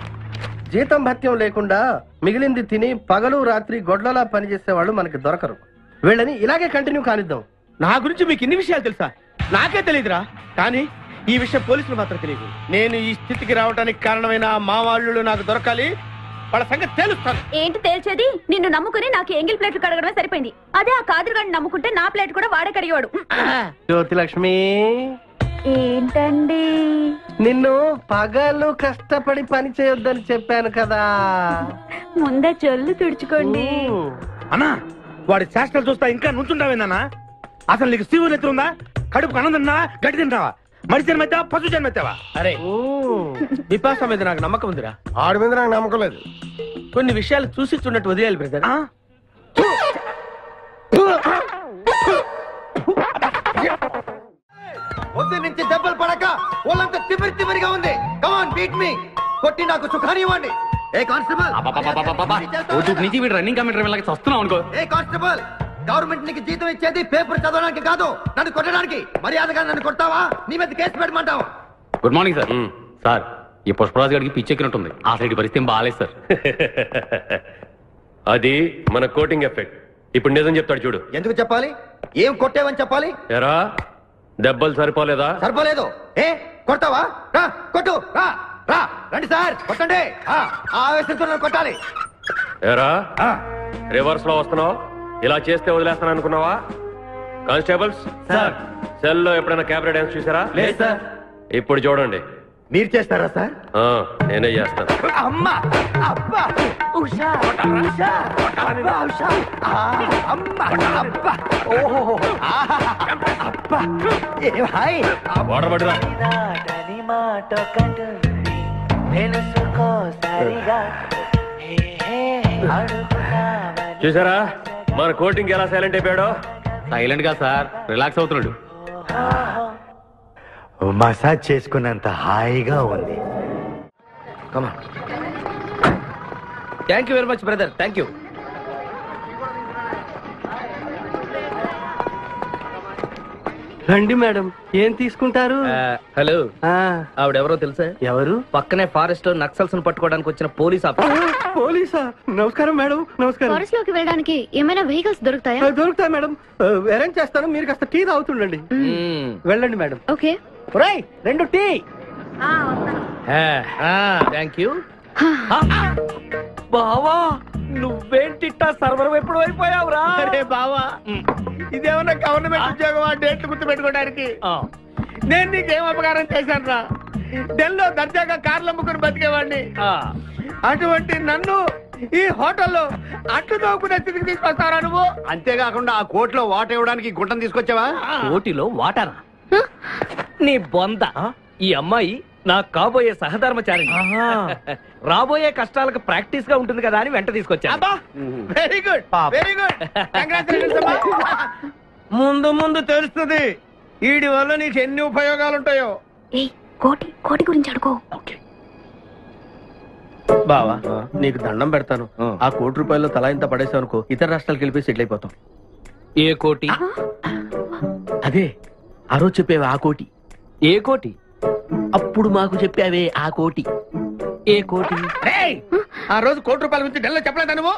జీతం భత్యం లేకుండా మిగిలింది తిని పగలు రాత్రి గొడ్లలా పనిచేసే వాళ్ళు మనకి దొరకరు. వీళ్ళని ఇలాగే కంటిన్యూ కానిద్దాం. నా గురించి మీకు ఇన్ని విషయాలు తెలుసా? నాకే తెలియదురా. కానీ ఈ విషయం పోలీసులు మాత్రం తెలియదు. నేను ఈ స్థితికి రావడానికి కారణమైన మా వాళ్ళు నాకు దొరకాలి. వాళ్ళ సంగతి తెలుస్తాను. ఏంటి తేల్చేది? నిన్ను నమ్ముకుని నాకు ఎంగిల్ ప్లేట్లు కడగడమే సరిపోయింది. అదే ఆ కాదురుగాడిని నమ్ముకుంటే నా ప్లేట్ కూడా వాడే కడిగేవాడు. జ్యోతి లక్ష్మి, ఏంటండి? నిన్ను పగలు కష్టపడి పని చేయొద్దని చెప్పాను కదా. ముందే చెల్లు తుడుచుకోండి. అన్నా, వాడి శాస్త్రాలు చూస్తా ఇంకా నుంచుంటావేందన్నా? అసలు నీకు శివు నెత్తి ఉందా? కడుపు అన్నం తిన్నా, గడ్డి తింటావా? మనిషి జన్మెత్తావా, పశు జన్మెత్తావా? అరే, విపాస మీద నాకు నమ్మకం ఉందిరా. ఆడి మీద నాకు నమ్మకం లేదు. కొన్ని విషయాలు చూసి చూడట్టు వదిలేయాలి బ్రదర్. పొద్దు నుంచి దెబ్బలు పడక వాళ్ళంతా తిమిరిగా ఉంది. కమాన్ బీట్ మీ, కొట్టి నాకు సుఖాన్ని ఇవ్వండి. ఏ కానిస్టేబుల్, రన్నింగ్ కమిటీ వస్తున్నాం అనుకో. ఏ కానిస్టేబుల్, గవర్నమెంట్ నీకు జీతం ఇచ్చేది పేపర్ చదవడానికి కాదు, నన్ను కొట్టడానికి. మర్యాదగా నన్ను కొడతావా? నీ మీద కేసు పెట్టమంటావా? Good morning sir. సార్, ఈ పుష్పరాజు గారికి పిచ్చెక్కినట్టుంది. ఆ సైడ్ పరిస్థితి బాగాలేదు సార్. అది మన కోటింగ్ ఎఫెక్ట్. ఇప్పుడు నిజం చెప్తాడు చూడు. ఎందుకు చెప్పాలి? ఏం కొట్టేవని చెప్పాలి? ఎరా, దెబ్బలు సరిపోలేదా? సరిపోలేదు. ఏ కొడతావా? రా కొట్టు, రా రా, రండి సార్ కొట్టండి. ఆవేశంతో నన్ను కొట్టాలి. ఎరా, రివర్స్ లో వస్తున్నావు? ఇలా చేస్తే వదిలేస్తాను అనుకున్నావా? కానిస్టేబుల్స్ సార్, సెల్ లో ఎప్పుడైనా కెమెరా డాన్స్ చూసారా? లేదు సార్. ఇప్పుడు చూడండి. మీరు చేస్తారా సార్? నేనే చేస్తాను. అమ్మా, అబ్బా, ఉషా, ఉషా, అబ్బా, ఉషా, అమ్మా, అబ్బా, ఓహో, అబ్బా, ఏ భాయ్, వాటర్ పట్టురా. చూసారా మన కోటింగ్ ఎలా సైలెంట్ అయిపోయాడో? సైలెంట్ గా సార్, రిలాక్స్ అవుతున్నాడు. మసాజ్ చేసుకున్నంత హాయిగా ఉంది. Thank you very much brother, thank you. రండి మేడం, ఏం తీసుకుంటారు? హలో, ఆవిడెవరో తెలుసా? ఎవరు? పక్కనే ఫారెస్ట్ లో నక్సల్స్ పట్టుకోవడానికి వచ్చిన పోలీస్ ఆఫీసర్. పోలీసా? నమస్కారం మేడం. నమస్కారం. ఫారెస్ట్ లోకి వెళ్ళడానికి ఏమైనా వెహికల్స్ దొరుకుతాయా? దొరుకుతాయి మేడం, అరేంజ్ చేస్తాను. మీరు కాస్త టీ తాగుతుండండి. వెళ్ళండి madam. Okay. 2 tea. Thank you. బావా, నువ్వేంటిట్టా సర్వర్ ఎప్పుడు అయిపోయావురా? అరే బావా, ఇదేమన్నా గవర్నమెంట్ ఉద్యోగం? డేట్లు గుర్తు పెట్టుకోవడానికి. నేను నీకేం అపకారం చేశాను రా? ఢిల్లీలో దర్జాగా కార్లు అమ్ముకుని బతికేవాడిని. అటువంటి నన్ను ఈ హోటల్లో అట్లు తోకునే స్థితికి తీసుకొస్తారా నువ్వు? అంతేకాకుండా ఆ కోర్టులో వాటర్ ఇవ్వడానికి గుంటను తీసుకొచ్చావా? కోటిలో వాటారా? నీ బొంద. ఈ అమ్మాయి నా కాబోయే సహధర్మచారి. రాబోయే కష్టాలకు ప్రాక్టీస్ గా ఉంటుంది కదా అని వెంట తీసుకొచ్చా. Very good, very good. ముందు ముందు తెలుస్తుంది వీడి వల్ల నీకు ఎన్ని ఉపయోగాలు ఉంటాయో. కోటి గురించి అడుకో. బావా, నీకు దండం పెడతాను. ఆ ₹1 తలా ఇంత పడేసావు అనుకో, ఇతర రాష్ట్రాలకు వెళ్ళిపోయి సెటిల్ అయిపోతాం. ఏ కోటి? అదే ఆ రోజు చెప్పేవే ఆ కోటి. ఏ కోటి? అప్పుడు మాకు చెప్పావే ఆ కోటి. ఏ కోటి? ఆ రోజు ₹1 గురించి ఢిల్లీలో చెప్పలేదా నువ్వు?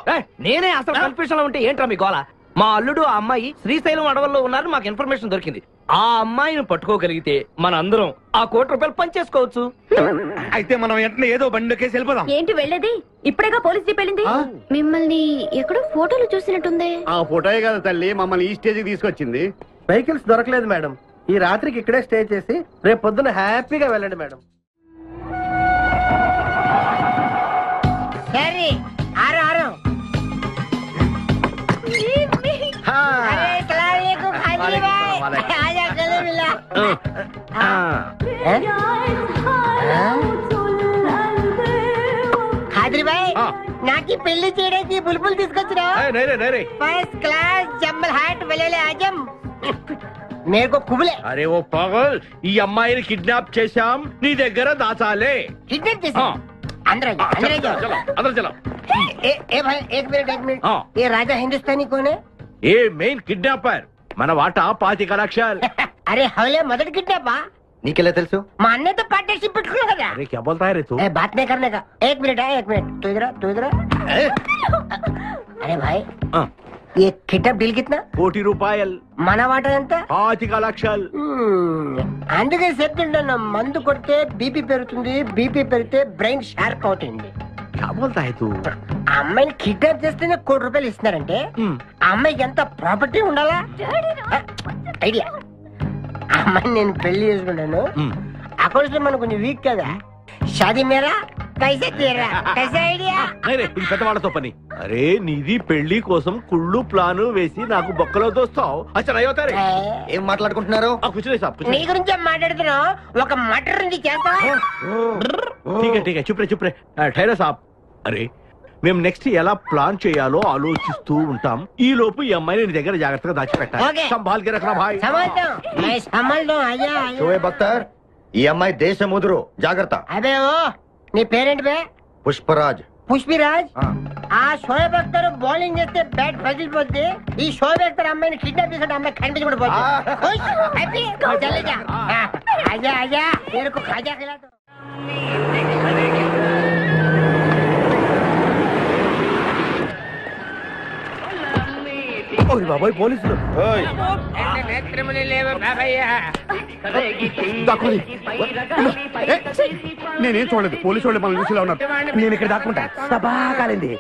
నేనే అసలు కన్ఫ్యూషన్ లో ఉంటే ఏంట్రా మీ గోల? మా అల్లుడు ఆ అమ్మాయి శ్రీశైలం అడవుల్లో ఉన్నారని మాకు ఇన్ఫర్మేషన్ దొరికింది. ఆ అమ్మాయిని పట్టుకోగలిగితే మన అందరం ఆ ₹1 పంచేసుకోవచ్చు. అయితే మనం వెంటనే ఏదో బండికేసి వెళ్ళిపోదాం. ఏంటి వెళ్ళేది? ఇప్పుడేగా పోలీస్ జీప్ వెళ్ళింది. మిమ్మల్ని ఎక్కడో ఫోటోలు చూసినట్టుంది. ఆ ఫోటోయే కదా తల్లి మమ్మల్ని ఈ స్టేజ్ కి తీసుకొచ్చింది. వెహికల్స్ దొరకలేదు మేడం. ఈ రాత్రికి ఇక్కడే స్టే చేసి రేపు పొద్దున హ్యాపీగా వెళ్ళండి మేడం. సరే, ఆరు ఖాద్రిబాయ్, నాకు పెళ్లి చేయడానికి బుల్బుల్ తీసుకొచ్చినా? ఫస్ట్ క్లాస్ జంబల్ హాట్ వెల్లెలే ఆజం మేరకు కుబులే. అరే ఓ పగల్, ఈ అమ్మాయిని కిడ్నాప్ చేశాం, నీ దగ్గర దాచాలే. కిడ్నాప్ చేసా? अंदर అందరూ చలో ए भाई एक मिनट हाँ। ये राजा हिंदुस्तानी कौन है? ఏ మెయిన్ కిడ్నాపర్ మన వాటా 25 లక్షలు. अरे हवले मदद किडनैपा నీకెలా తెలుసు? మా అన్నయ్యతో పార్ట్నర్షిప్ పెట్టుకున్నావు కదా. అరే క్యా బోల్తా రే తూ? ए, बात नहीं करने का. एक मिनट तू इधर अरे भाई ये किडनैप डील कितना? 1 కోటి రూపాయలు. మన వాటా ఎంత? 25 లక్షలు. అందుకే చెప్తుంటాను, మందు కొడితే బీపీ పెరుగుతుంది, బీపీ పెరిగితే బ్రెయిన్ షార్ప్ అవుతుంది. క్యా బోల్తా హై తూ? ఆ అమ్మాయిని కిడ్నాప్ చేస్తేనే ₹1 కోటి ఇస్తున్నారంటే ఆ అమ్మాయికి ఎంత ప్రాపర్టీ ఉండాలా? ఐడియా. ఆ అమ్మాయిని నేను పెళ్లి చేసుకున్నాను. అకౌంట్స్ మనం కొంచెం వీక్ కదా. షాదీ మేరా కైసే తీరా కైసే ఐడియా? ఇది పెద్దవాళ్ళతో పని. అరే నీది పెళ్లి కోసం కుళ్ళు ప్లాను వేసి నాకు బొక్కలో దోస్తావు. అచ్చా అయ్యోతారే ఏం మాట్లాడుకుంటున్నారు? కూర్చునే సాబ్ నీ గురించే మాట్లాడుతున్నావు. ఒక మటర్ ఉంది చేస్తావా? ఠీకే చుప్రే ఠైరా సాబ్. అరే మేము నెక్స్ట్ ఎలా ప్లాన్ చేయాలో ఆలోచిస్తూ ఉంటాం. ఈ లోపు ఈ అమ్మాయిని నీ దగ్గర జాగ్రత్తగా దాచిపెట్టాలి. ఓకే. సంభాల్ కే రఖనా భాయ్. సంభాల్తో అయ్యా. షోయబ్ అఖ్తర్, ఈ అమ్మాయి దేశం ముదురు, జాగ్రత్త. అదే ఓ నీ పేరెంట్ బే? పుష్పరాజ్. పుష్పిరాజ్. ఆ షోయబ్ అఖ్తర్ బౌలింగ్ చేస్తే బ్యాట్ పగిలిపోద్ది. ఈ షోయబ్ అఖ్తర్ అమ్మాయిని కిడ్నాప్ చేసే అమ్మాయి కనిపించబడి బాబాయ్ పోలీసులు. నేనేం చూడలేదు, పోలీసు వాళ్ళు మనం చూసిలా ఉన్నారు. నేను ఇక్కడ దాక్కుంటా. సభా కాలింది.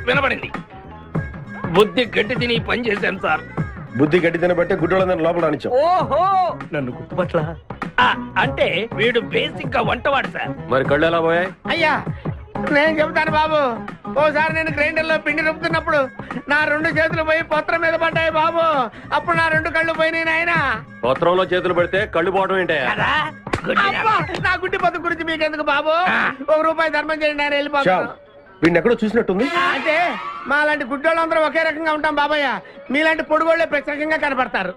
వినపడింది. బుద్ధి గట్టి తిని పని చేశాను సార్. బుద్ధి గడ్డి తినబట్టే గుడ్డోళ్ళందరినీ లోపల రానిచ్చాం. ఓహో నన్ను గుర్తుపట్ల. అంటే వీడు బేసిక్ గా వంటవాడు సార్. మరి కళ్ళు ఎలా పోయాయి? అయ్యా నేను చెబుతాను బాబు. ఓసారి నేను గ్రైండర్ లో పిండి రుబ్బుతున్నప్పుడు నా 2 చేతులు పోయి పత్రం మీద పడ్డాయి బాబు. అప్పుడు నా 2 కళ్ళు పోయినాయి నాయన. పత్రంలో చేతులు పెడితే కళ్ళు పోవడం ఏంటే? నా గుడ్డి పత్రం గురించి మీకెందుకు బాబు? ₹1 ధర్మం చేయండి, నేను వెళ్ళిపోతాను. వీడిని ఎక్కడో చూసినట్టుంది. అంటే మా లాంటి గుడ్డోళ్ళందరూ ఒకే రకంగా ఉంటాం బాబయ్య. మీలాంటి పొడుగోళ్లే ప్రత్యేకంగా కనపడతారు.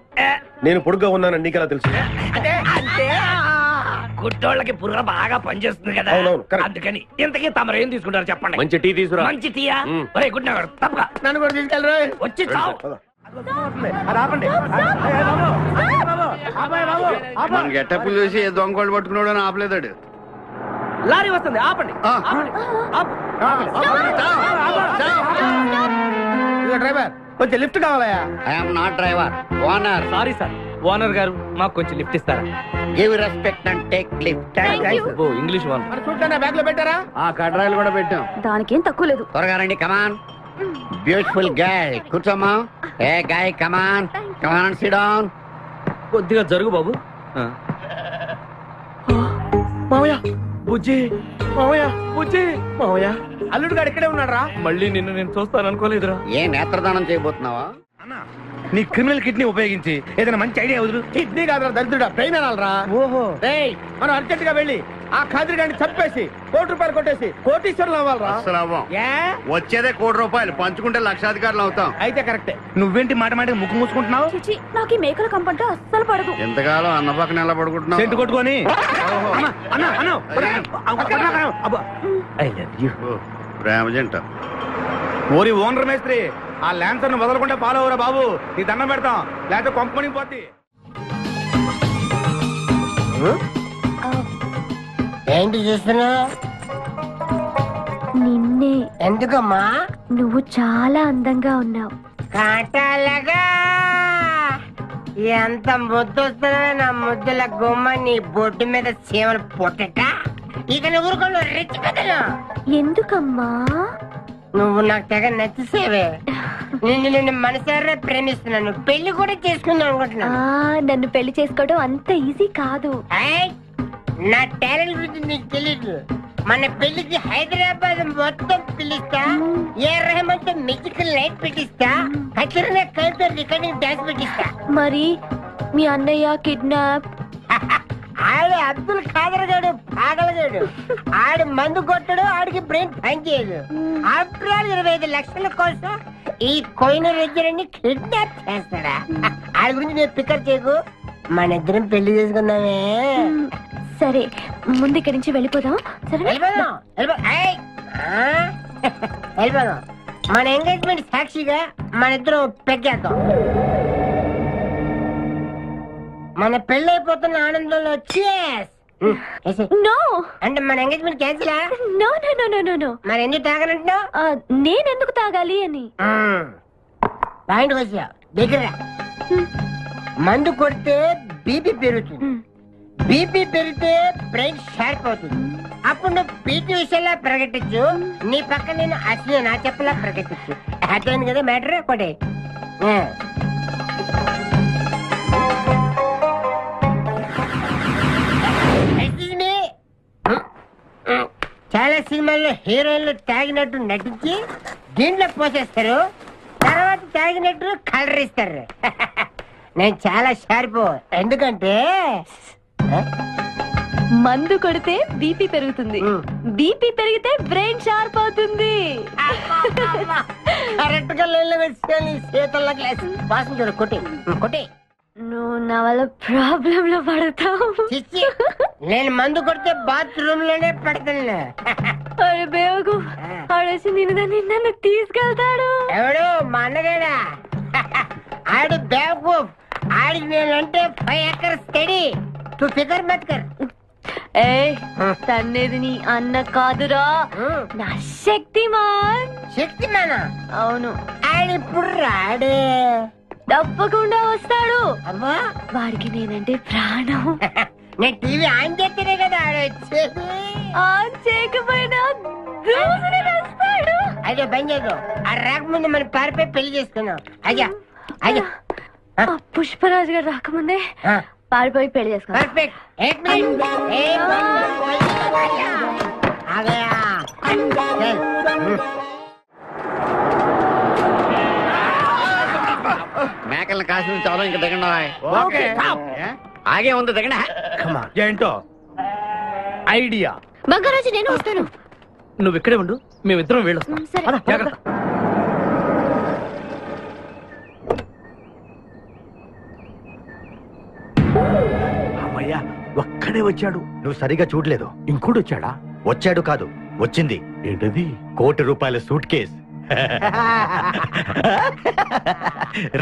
నేను పొడుగ్గా ఉన్నానని నీకెలా తెలుసు? అంటే గుడ్డోళ్ళకి బుర్ర బాగా పనిచేస్తుంది కదా. అవునవును, కరెక్ట్. అందుకని ఇంతకీ తమరు ఏం తీసుకుంటారు చెప్పండి. మంచి టీ తీసుకురా. మంచి టీయా? ఒరే గుడ్ నగర్ తప్పగా నన్ను కూడా తీసుకెళ్ళరు. వచ్చి చావు. మన గెటప్పులు చూసి దొంగోళ్ళు పట్టుకున్నాడు అని ఆపలేదాడు. లారీ వస్తుంది, ఆపండి. డ్రైవర్ కొంచెం లిఫ్ట్ కావాలయా? I'm not driver, owner. Sorry sir, owner గారు మాకు కొంచెం లిఫ్ట్ ఇస్తారా? Give respect and take lift. ఓ ఇంగ్లీష్ ఓనర్. మరి చూడండి, బ్యాగ్ లో పెట్టారా? ఆ కడ్రాయిలు కూడా పెట్టాం. దానికేం తక్కువ లేదు. త్వరగా రండి, కమాన్. బ్యూటిఫుల్ గాయ్, కూర్చోమ్మా. ఏ గాయ్, కమాన్ కమాన్, సిట్ డౌన్. కొద్దిగా జరుగు బాబు. మావయ్య బుజ్జి, మావయ్య బుజ్జి, మావయ్య అల్లుడు గారు ఇక్కడే ఉన్నాడు రా. మళ్ళీ నిన్ను నేను చూస్తాను అనుకోలేదురా. ఏ నేత్రదానం చేయబోతున్నావా? నీ క్రిమినల్ కిడ్నీ ఉపయోగించి ఏదైనా మంచి ఐడియా వదులు. కిడ్నీ కాదురా దరిద్రుడా, బ్రెయిన్ అనాలరా. ఓహో మనం అర్జెంట్ గా వెళ్ళి ఆ ఖాదిరి గారిని చంపేసి ₹1 కొట్టేసి కోటీశ్వరులు అవ్వాలరా. అసలు అవ్వం. వచ్చేదే ₹1 పంచుకుంటే లక్షాధికారులు అవుతాం. అయితే కరెక్టే. నువ్వేంటి మాట మాట ముక్కు మూసుకుంటున్నావు? నాకు ఈ మేకల కంపంటే అస్సలు పడదు. ఎంతకాలం అన్న పక్కన ఎలా పడుకుంటున్నావు? సెంటు కొట్టుకొని ప్రేమ జంట. ఓరి ఓనర్ మేస్త్రి, ఆ ల్యాన్సర్ ను వదలకుండా ఫాలో అవరా బాబు. నీ దండం పెడతాం, లేకపోతే కొంపని పోద్ది. ఏంటి చూస్తున్నా? నిన్నే. ఎందుకమ్మా? నువ్వు చాలా అందంగా ఉన్నావు. కాటాలగా ఎంత ముద్దు వస్తుందో నా ముద్దుల గుమ్మ. నీ బొడ్డు మీద చీమలు పొట్టట. ఇక నువ్వు రెచ్చి పెద్దలు. ఎందుకమ్మా? నువ్వు నాకు తెగ నచ్చేసేవే. నిన్ను మనసారా ప్రేమిస్తున్నాను. పెళ్లి కూడా చేసుకుందాం అనుకుంటున్నాను. నన్ను పెళ్లి చేసుకోవడం అంత ఈజీ కాదు. నా టాలెంట్ గురించి నీకు తెలీదు. మన పెళ్లికి హైదరాబాద్ మొత్తం పిలుస్తా. ఏ రెహమాన్ తో మ్యూజికల్ నైట్ పెట్టిస్తా. కచరీనా కైఫ్ తో రికార్డింగ్ డాన్స్ పెట్టిస్తా. మరి మీ అన్నయ్య కిడ్నాప్? ఆడు అబ్దుల్ ఖాదర్ గాడు పాగలగాడు. ఆడు మందు కొట్టడు, ఆడికి బ్రెయిన్ పని చేయదు. ఆఫ్టర్ ఆల్ 25 లక్షల కోసం ఈ కోయిన రెడ్డిని కిడ్నాప్ చేస్తాడా? ఆడి గురించి నేను పికర్ చేయకు. మన ఇద్దరం పెళ్లి చేసుకుందామే. సరే ముందు ఇక్కడి నుంచి వెళ్ళిపోదాం. సరే వెళ్ళిపోదాం. మన ఎంగేజ్మెంట్ సాక్షిగా మన ఇద్దరం పెగ్గేద్దాం. మన పెళ్లి అయిపోతున్న ఆనందంలో నో అంటే మన engagement cancel. No no no no no. మరి ఎందుకు తాగనంటున్నావు? నేనెందుకు తాగాలి అని. పాయింట్ వచ్చా దగ్గర. మందు కొడితే బీపీ పెరుగుతుంది, బీపీ పెరిగితే బ్రెయిన్ షార్ప్ అవుతుంది. అప్పుడు నువ్వు పీటీ విషయంలో ప్రకటించు, నీ పక్క నేను అసలు నా చెప్పలా ప్రకటించు. అర్థమైంది కదా మ్యాటర్? ఒకటి చాలా సినిమాల్లో హీరోయిన్లు తాగినట్టు నటించి దీంట్లో పోసేస్తారు, తర్వాత తాగినట్టు కలర్ ఇస్తారు. నేను చాలా షార్ప్. ఎందుకంటే మందు కొడితే బీపీ పెరుగుతుంది, బీపీ పెరిగితే బ్రెయిన్ షార్ప్ అవుతుంది. కరెక్ట్ గా లైన్లో పెట్టుకొని చేతుల్లో గ్లాస్ వాసన చూడు. కొట్టి కొట్టి నువ్వు నా వల్ల ప్రాబ్లం లో పడతావు. నేను మందు కొడితే బాత్రూమ్ లోనే పడతాను. అరే బేవకు ఆడేసి నిన్ను తీసుకెళ్తాడు. ఎవడు? మా అన్నగాడా? ఆడు బేవకు. ఆడికి నేనంటే 5 acres స్టడీ. తు ఫికర్ మత్ కర్. ఏ తన్నేది నీ అన్న కాదురా, నా శక్తిమాన్. శక్తిమానా? అవును. ఆడిప్పుడు రాడే. తప్పకుండా వస్తాడు. అమ్మా వాడికి నేనంటే ప్రాణం. నేను టీవీ ఆన్ చేస్తేనే కదా ఆడొచ్చేది. ఆన్ చేయకపోయినా దూసుని వస్తాడు. అయ్యో బంద్ చేయదు. ఆ రాకముందు మనం పారిపోయి పెళ్లి చేసుకున్నాం. అయ్యా అయ్యా పుష్పరాజు గారు రాకముందే పారిపోయి పెళ్లి చేసుకున్నాం. పర్ఫెక్ట్. మేకల్ని కాసిన చాలా ఇంకా దిగండి. ఆగే ఉంది దిగండి. ఏంటో ఐడియా. బంగారాజు నేను వస్తాను. నువ్వు ఇక్కడే ఉండు, మేమిద్దరం వెళ్ళొస్తాం. సరే జాగ్రత్త. అమ్మయ్యా ఒక్కడే వచ్చాడు. నువ్వు సరిగా చూడలేదు. ఇంకోటి వచ్చాడా? వచ్చాడు కాదు, వచ్చింది. ఏంటది? ₹1,00,00,000 సూట్ కేస్.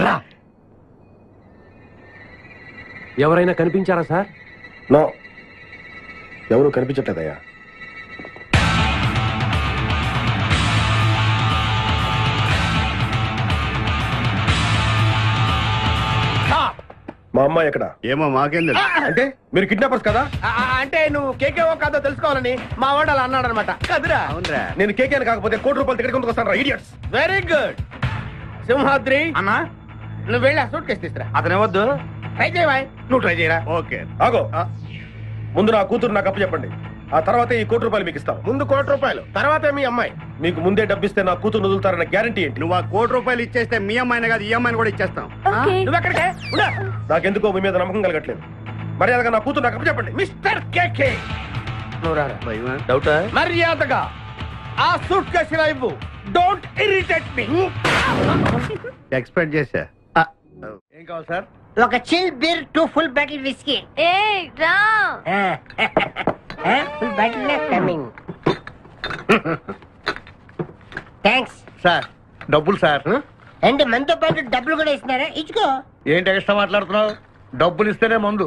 రా. ఎవరైనా కనిపించారా సార్? నో, ఎవరు కనిపించట్లేదయ్యా. మా అమ్మాయి ఎక్కడ? ఏమో మాకేం తెలుసు. అంటే మీరు కిడ్నాపర్స్ కదా? అంటే నువ్వు కేకేవో కాదో తెలుసుకోవాలని మా వాడు అలా అన్నాడు అనమాట. కదురా. అవునరా. నేను కేకే కాకపోతే ₹1,00,00,000 టికెట్ కొందుకు వస్తాను. ఇడియట్స్. Very good. సింహాద్రి అన్నా నువ్వు వెళ్ళి ఆ సూట్ కేసు తీసుకురా. అతనే వద్దు, ట్రై చేయవా? నువ్వు ట్రై చేయరా. ఓకే. ఆగో. ముందు నా కూతురు నాకు అప్పు చెప్పండి, ఆ తర్వాత ఈ ₹1,00,00,000 మీకు ఇస్తాను. ముందు ₹1,00,00,000, తర్వాత మీ అమ్మాయి. మీకు ముందే డబ్బిస్తే నా కూతురు వదులుతారన్న గ్యారంటీ ఏంటి? నువ్వు ఆ ₹1,00,00,000 ఇచ్చేస్తే మీ అమ్మాయిని కాదు ఈ అమ్మాయిని కూడా ఇచ్చేస్తాం. ఓకే. నువ్వు ఎక్కడికే? నాకెందుకో మీ మీద నమ్మకం కలగట్లేదు. మర్యాదగా నా కూతురు నాకు అప్పు చెప్పండి. మిస్టర్ కేకే నువ్వు రారా. డౌటా? మర్యాదగా ఆ సూట్ కేసు ఇవ్వు. Don't irritate me. ఎక్స్పెక్ట్ చేశా. ఏం కావాలి సార్? ఒక chill beer 2 full bottle whiskey. ఏ రా. Full bottle coming. Thanks sir డబ్బులు సార్. అంటే మనతో పాటు డబ్బులు కూడా ఇస్తున్నారా? ఇచ్చుకో. ఏంటి ఎక్స్ట్రా మాట్లాడుతున్నావు? డబ్బులు ఇస్తేనే మందు.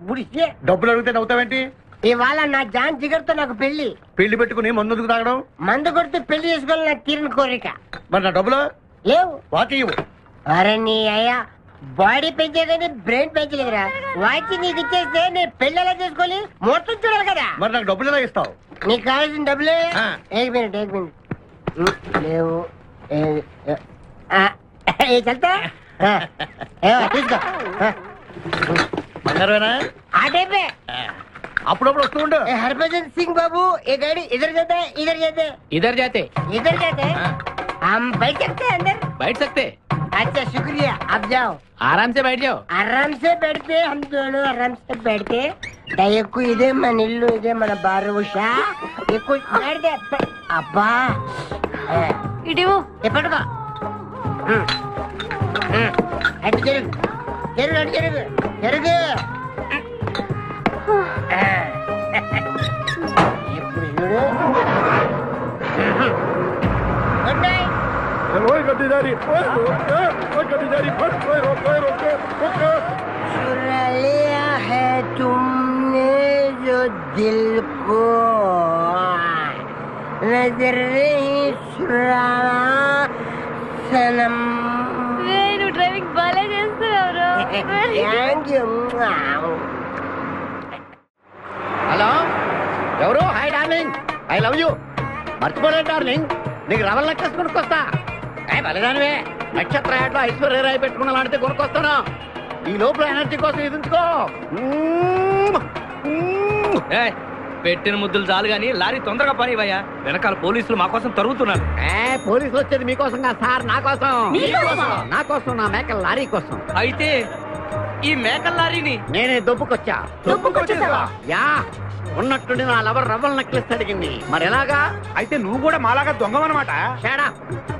బుడిసే. డబ్బులు అడిగితే నవ్వుతావేంటి? ఇవాళ నా జాన్ జిగర్తో నాకు పెళ్లి. పెళ్లి పెట్టుకుని మందు ఎందుకు తాగడం? మందు కొడితే పెళ్లి చేసుకోవాలి నా తీరిన కోరిక. మరి నా డబ్బులు లేవు. వాకి ఇవ్వు. అరే నీ అయ్యా బాడీ పెంచే కానీ బ్రెయిన్ పెంచలేదురా. వాచి నీకు ఇచ్చేస్తే నేను పెళ్లి ఎలా చేసుకోవాలి? మొత్తం చూడాలి కదా. మరి నాకు డబ్బులు ఎలా ఇస్తావు? నీకు కావాల్సిన డబ్బులే. ఆ. एक मिनट లేవు. చల్తా తీసుకో. బంగారమేనా? ఆ టైపే. అప్పుడప్పుడు వస్తూ ఉండు. हरभजन सिंह बाबू ये गाड़ी इधर जाता है, इधर जाते हैं, इधर जाते इधर जाते हैं. हम बैठ सकते हैं अंदर? बैठ सकते. अच्छा शुक्रिया, आप जाओ. आराम से बैठ जाओ. आराम से बैठते हम दोनों आराम से बैठते. దయకు ఇదే మన ఇల్లు, ఇదే మన బారుషా. ఎక్కువ అబ్బా ఇడివో ఎప్పటికో అటు జరుగు. జరుగు జరుగు జరుగు. ఇప్పుడు చూడు. चुरा लिया है तुमने जो दिल को, नजर नहीं चुराना सनम. నువ్వు డ్రైవింగ్ బాగా చేస్తున్నావు. Thank you. హలో ఎవరు? Hi darling, I love you. మర్చిపోలేదు డార్లింగ్, నీకు రవల్ నెక్లెస్ కొనుక్కొస్తా. బలిదానివే, నక్షత్ర యాడ్లో ఐశ్వర్యరాయ్ పెట్టుకున్న లాంటిది కొనుక్కొస్తాను. ఈ లోపల ఎనర్జీ కోసం ఎదుర్కో. పెట్టిన ముద్దులు చాలు గాని లారీ తొందరగా పని ఇవ్వయ్యా, వెనకాల పోలీసులు మా కోసం తరుగుతున్నారు. పోలీసులు వచ్చేది మీకోసం కాదు సార్, నా కోసం. నా కోసం, నా మేకల లారీ కోసం. అయితే ఈ మేకల లారీని నేనే దొబ్బుకొచ్చా. యా, ఉన్నట్టుండి నా లవర్ రవ్వల్ నెక్లెస్ అడిగింది. మరి ఎలాగా? అయితే నువ్వు కూడా మాలాగా దొంగవన్నమాట. తేడా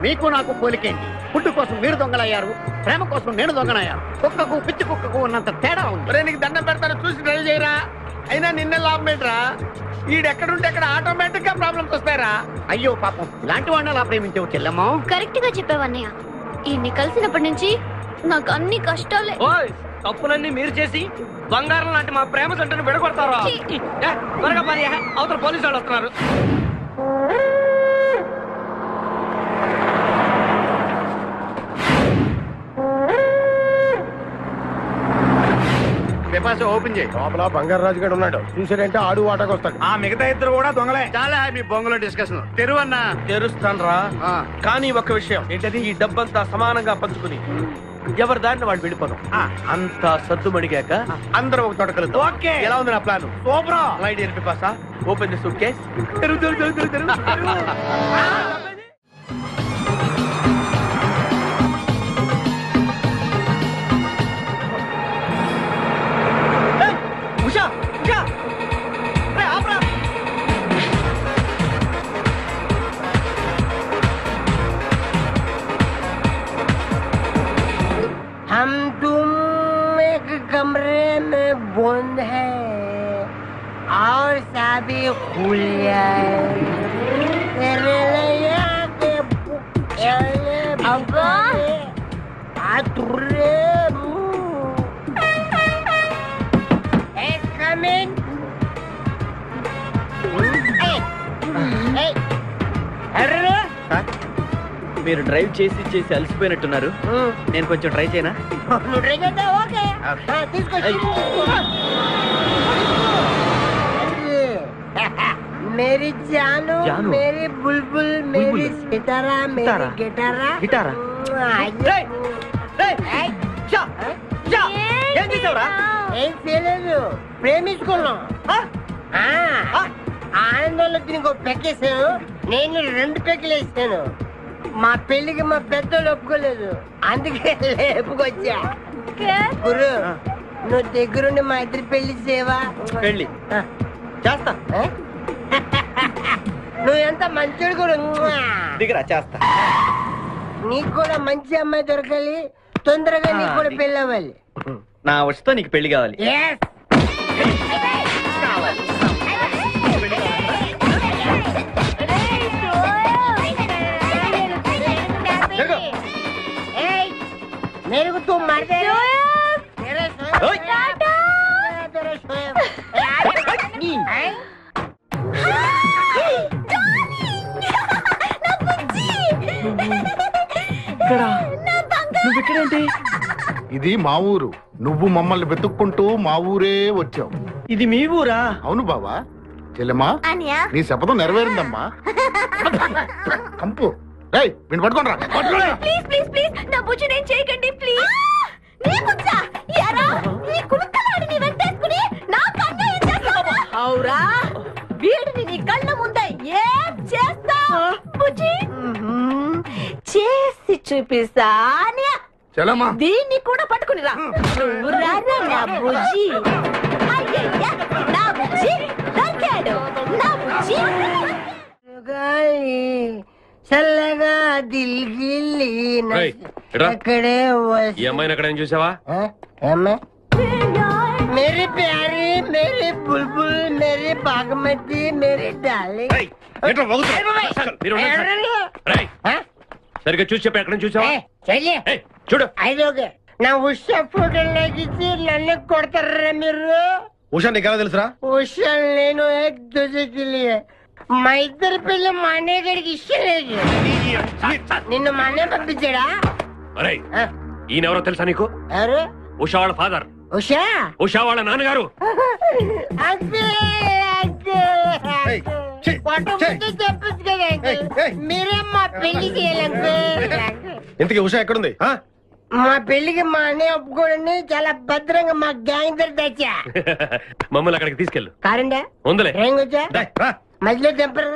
మీకు నాకు పోలికేంటి? ఫుడ్ కోసం మీరు దొంగలయ్యారు, ప్రేమ కోసం నేను దొంగనయ్యాను. కుక్కకు పిచ్చి కుక్కకు ఉన్నంత తేడా ఉంది. నీకు దండం పెడతాను, చూసి డ్రైవ్ చేయరా. అయినా నిన్న లాభం ఏంట్రా? ఈడెక్కడుంటే అక్కడ ఆటోమేటిక్ గా ప్రాబ్లమ్స్ వస్తాయరా. అయ్యో పాపం, ఇలాంటి వాడిని అలా ప్రేమించవు చెల్లెమ్మో. కరెక్ట్ గా చెప్పావన్నయ్య. ఇన్ని కలిసినప్పటి నుంచి నాకు అన్ని కష్టాలే. తప్పులన్నీ మీరు చేసి బంగారం లాంటి మా ప్రేమ జంటను విడగొడతారా? త్వరగా పని, అవతల పోలీసు వాళ్ళు వస్తున్నారు. ఓపెన్ చేయి. లోపల బంగారు రాజు గారు ఉన్నాడు, చూసాడంటే ఆడు వాటకు వస్తాడు. ఆ మిగతా ఇద్దరు కూడా దొంగలే. చాలా మీ బొంగులో డిస్కషన్. తెరువన్నా తెరుస్తాను రా, కానీ ఒక విషయం ఏంటది? ఈ డబ్బంతా సమానంగా పంచుకుని ఎవరి దారిని వాడు వెళ్ళిపోను. అంతా సద్దుమడిగాక అందరూ ఒక తోట కలుద్దాం. ఓకే, ఎలా ఉంది నా ప్లాన్? సూపర్. లైట్ ఎరిపి పాసా, open the suitcase. Usha Usha, ఆపరా. हम तुम एक कमरे में बंद है और सभी खुल जाए तेरे लिए के अब्बा आतुरे कमिंग. మీరు డ్రైవ్ చేసి చేసి అలసిపోయినట్టున్నారు, నేను కొంచెం ట్రై చేయనా? ट्राई करता ओके. मेरी जानू, मेरी बुलबुल, मेरी सितारा, मेरी गिटारा. ఏం చేసావురా? ఏం చేయలేదు, ప్రేమించుకున్నాం. ఆనందంలో దీనికి ఒక పెక్కేసాను, నేను 2 పెక్కలు వేసాను. మా పెళ్లికి మా పెద్దోళ్ళు ఒప్పుకోలేదు, అందుకే లేపుకొచ్చా. గురు, నువ్వు దగ్గరుండి మా ఇద్దరు పెళ్లి చేయవా? పెళ్లి చేస్తా. నువ్వు ఎంత మంచోడు గురు. దిగరా, చేస్తా. నీకు కూడా మంచి అమ్మాయి దొరకాలి, తొందరగా నీకు కూడా పెళ్లి అవ్వాలి. నా వచ్చతో నీకు పెళ్లి కావాలి. मेरे को तुम मार दे. ఇది మా ఊరు, నువ్వు మమ్మల్ని వెతుక్కుంటూ మా ఊరే వచ్చావు. ఇది మీ ఊరా? అవును బావా. చెల్లెమ్మా, నీ శపథం నెరవేరిందమ్మా. కంపు వీణ్ పట్టుకోండి. ప్లీజ్ ప్లీజ్ ప్లీజ్ నా బుజ్జి నేను చేయకండి ప్లీజ్. నీ బుజ్జా యారా, నీ కులుకలాడిని వెంటేసుకుని నా కన్ను చేస్తావా? అవురా, వీడిని నీ కళ్ళ ముందే ఏం చేస్తావు? బుజ్జి చేసి చూపిస్తా. చెల్లమ్మా, దీన్ని కూడా పట్టుకుని రా. రారా నా బుజ్జి. అయ్యయ్యా, నా బుజ్జి దొరికాడు. నా బుజ్జి చల్లగా దిల్ గిల్లి అక్కడే ఈ అమ్మాయిని అక్కడ ఏం చూసావా? मेरी प्यारी मेरी बुलबुल मेरी बागमती मेरी डार्लिंग సరిగ్గా చూసి చెప్పి ఎక్కడ చూసావా? చల్లి చూడు. ఐదోగే నా ఉషా ఫోటో లాగిచ్చి నన్ను కొడతారా మీరు? ఉషా నీకు ఎలా తెలుసురా? ఉషా నేను ఏక్ దూజేకి లియే మా ఇద్దరి పిల్ల మా అన్నయ్య గడికి ఇష్టం లేదు. నిన్ను మా అన్నయ్య పంపించాడా? ఈయన ఎవరో తెలుసా నీకు? ఎవరు? ఉషా వాళ్ళ ఫాదర్. ఉషా ఉషా వాళ్ళ నాన్నగారు. చెప్పచ్చు కదా మీరే మా పెళ్లి చేయాలంటే. ఇంతకీ ఉషా ఎక్కడుంది? మా పెళ్లికి మా అన్నయ్య ఒప్పుకోండి చాలా భద్రంగా మా గ్యాంగ్ దగ్గర తెచ్చా. మమ్మల్ని అక్కడికి తీసుకెళ్ళు. కారండా ఉందలే. ఏం వచ్చా మధ్యలో తెంపరు.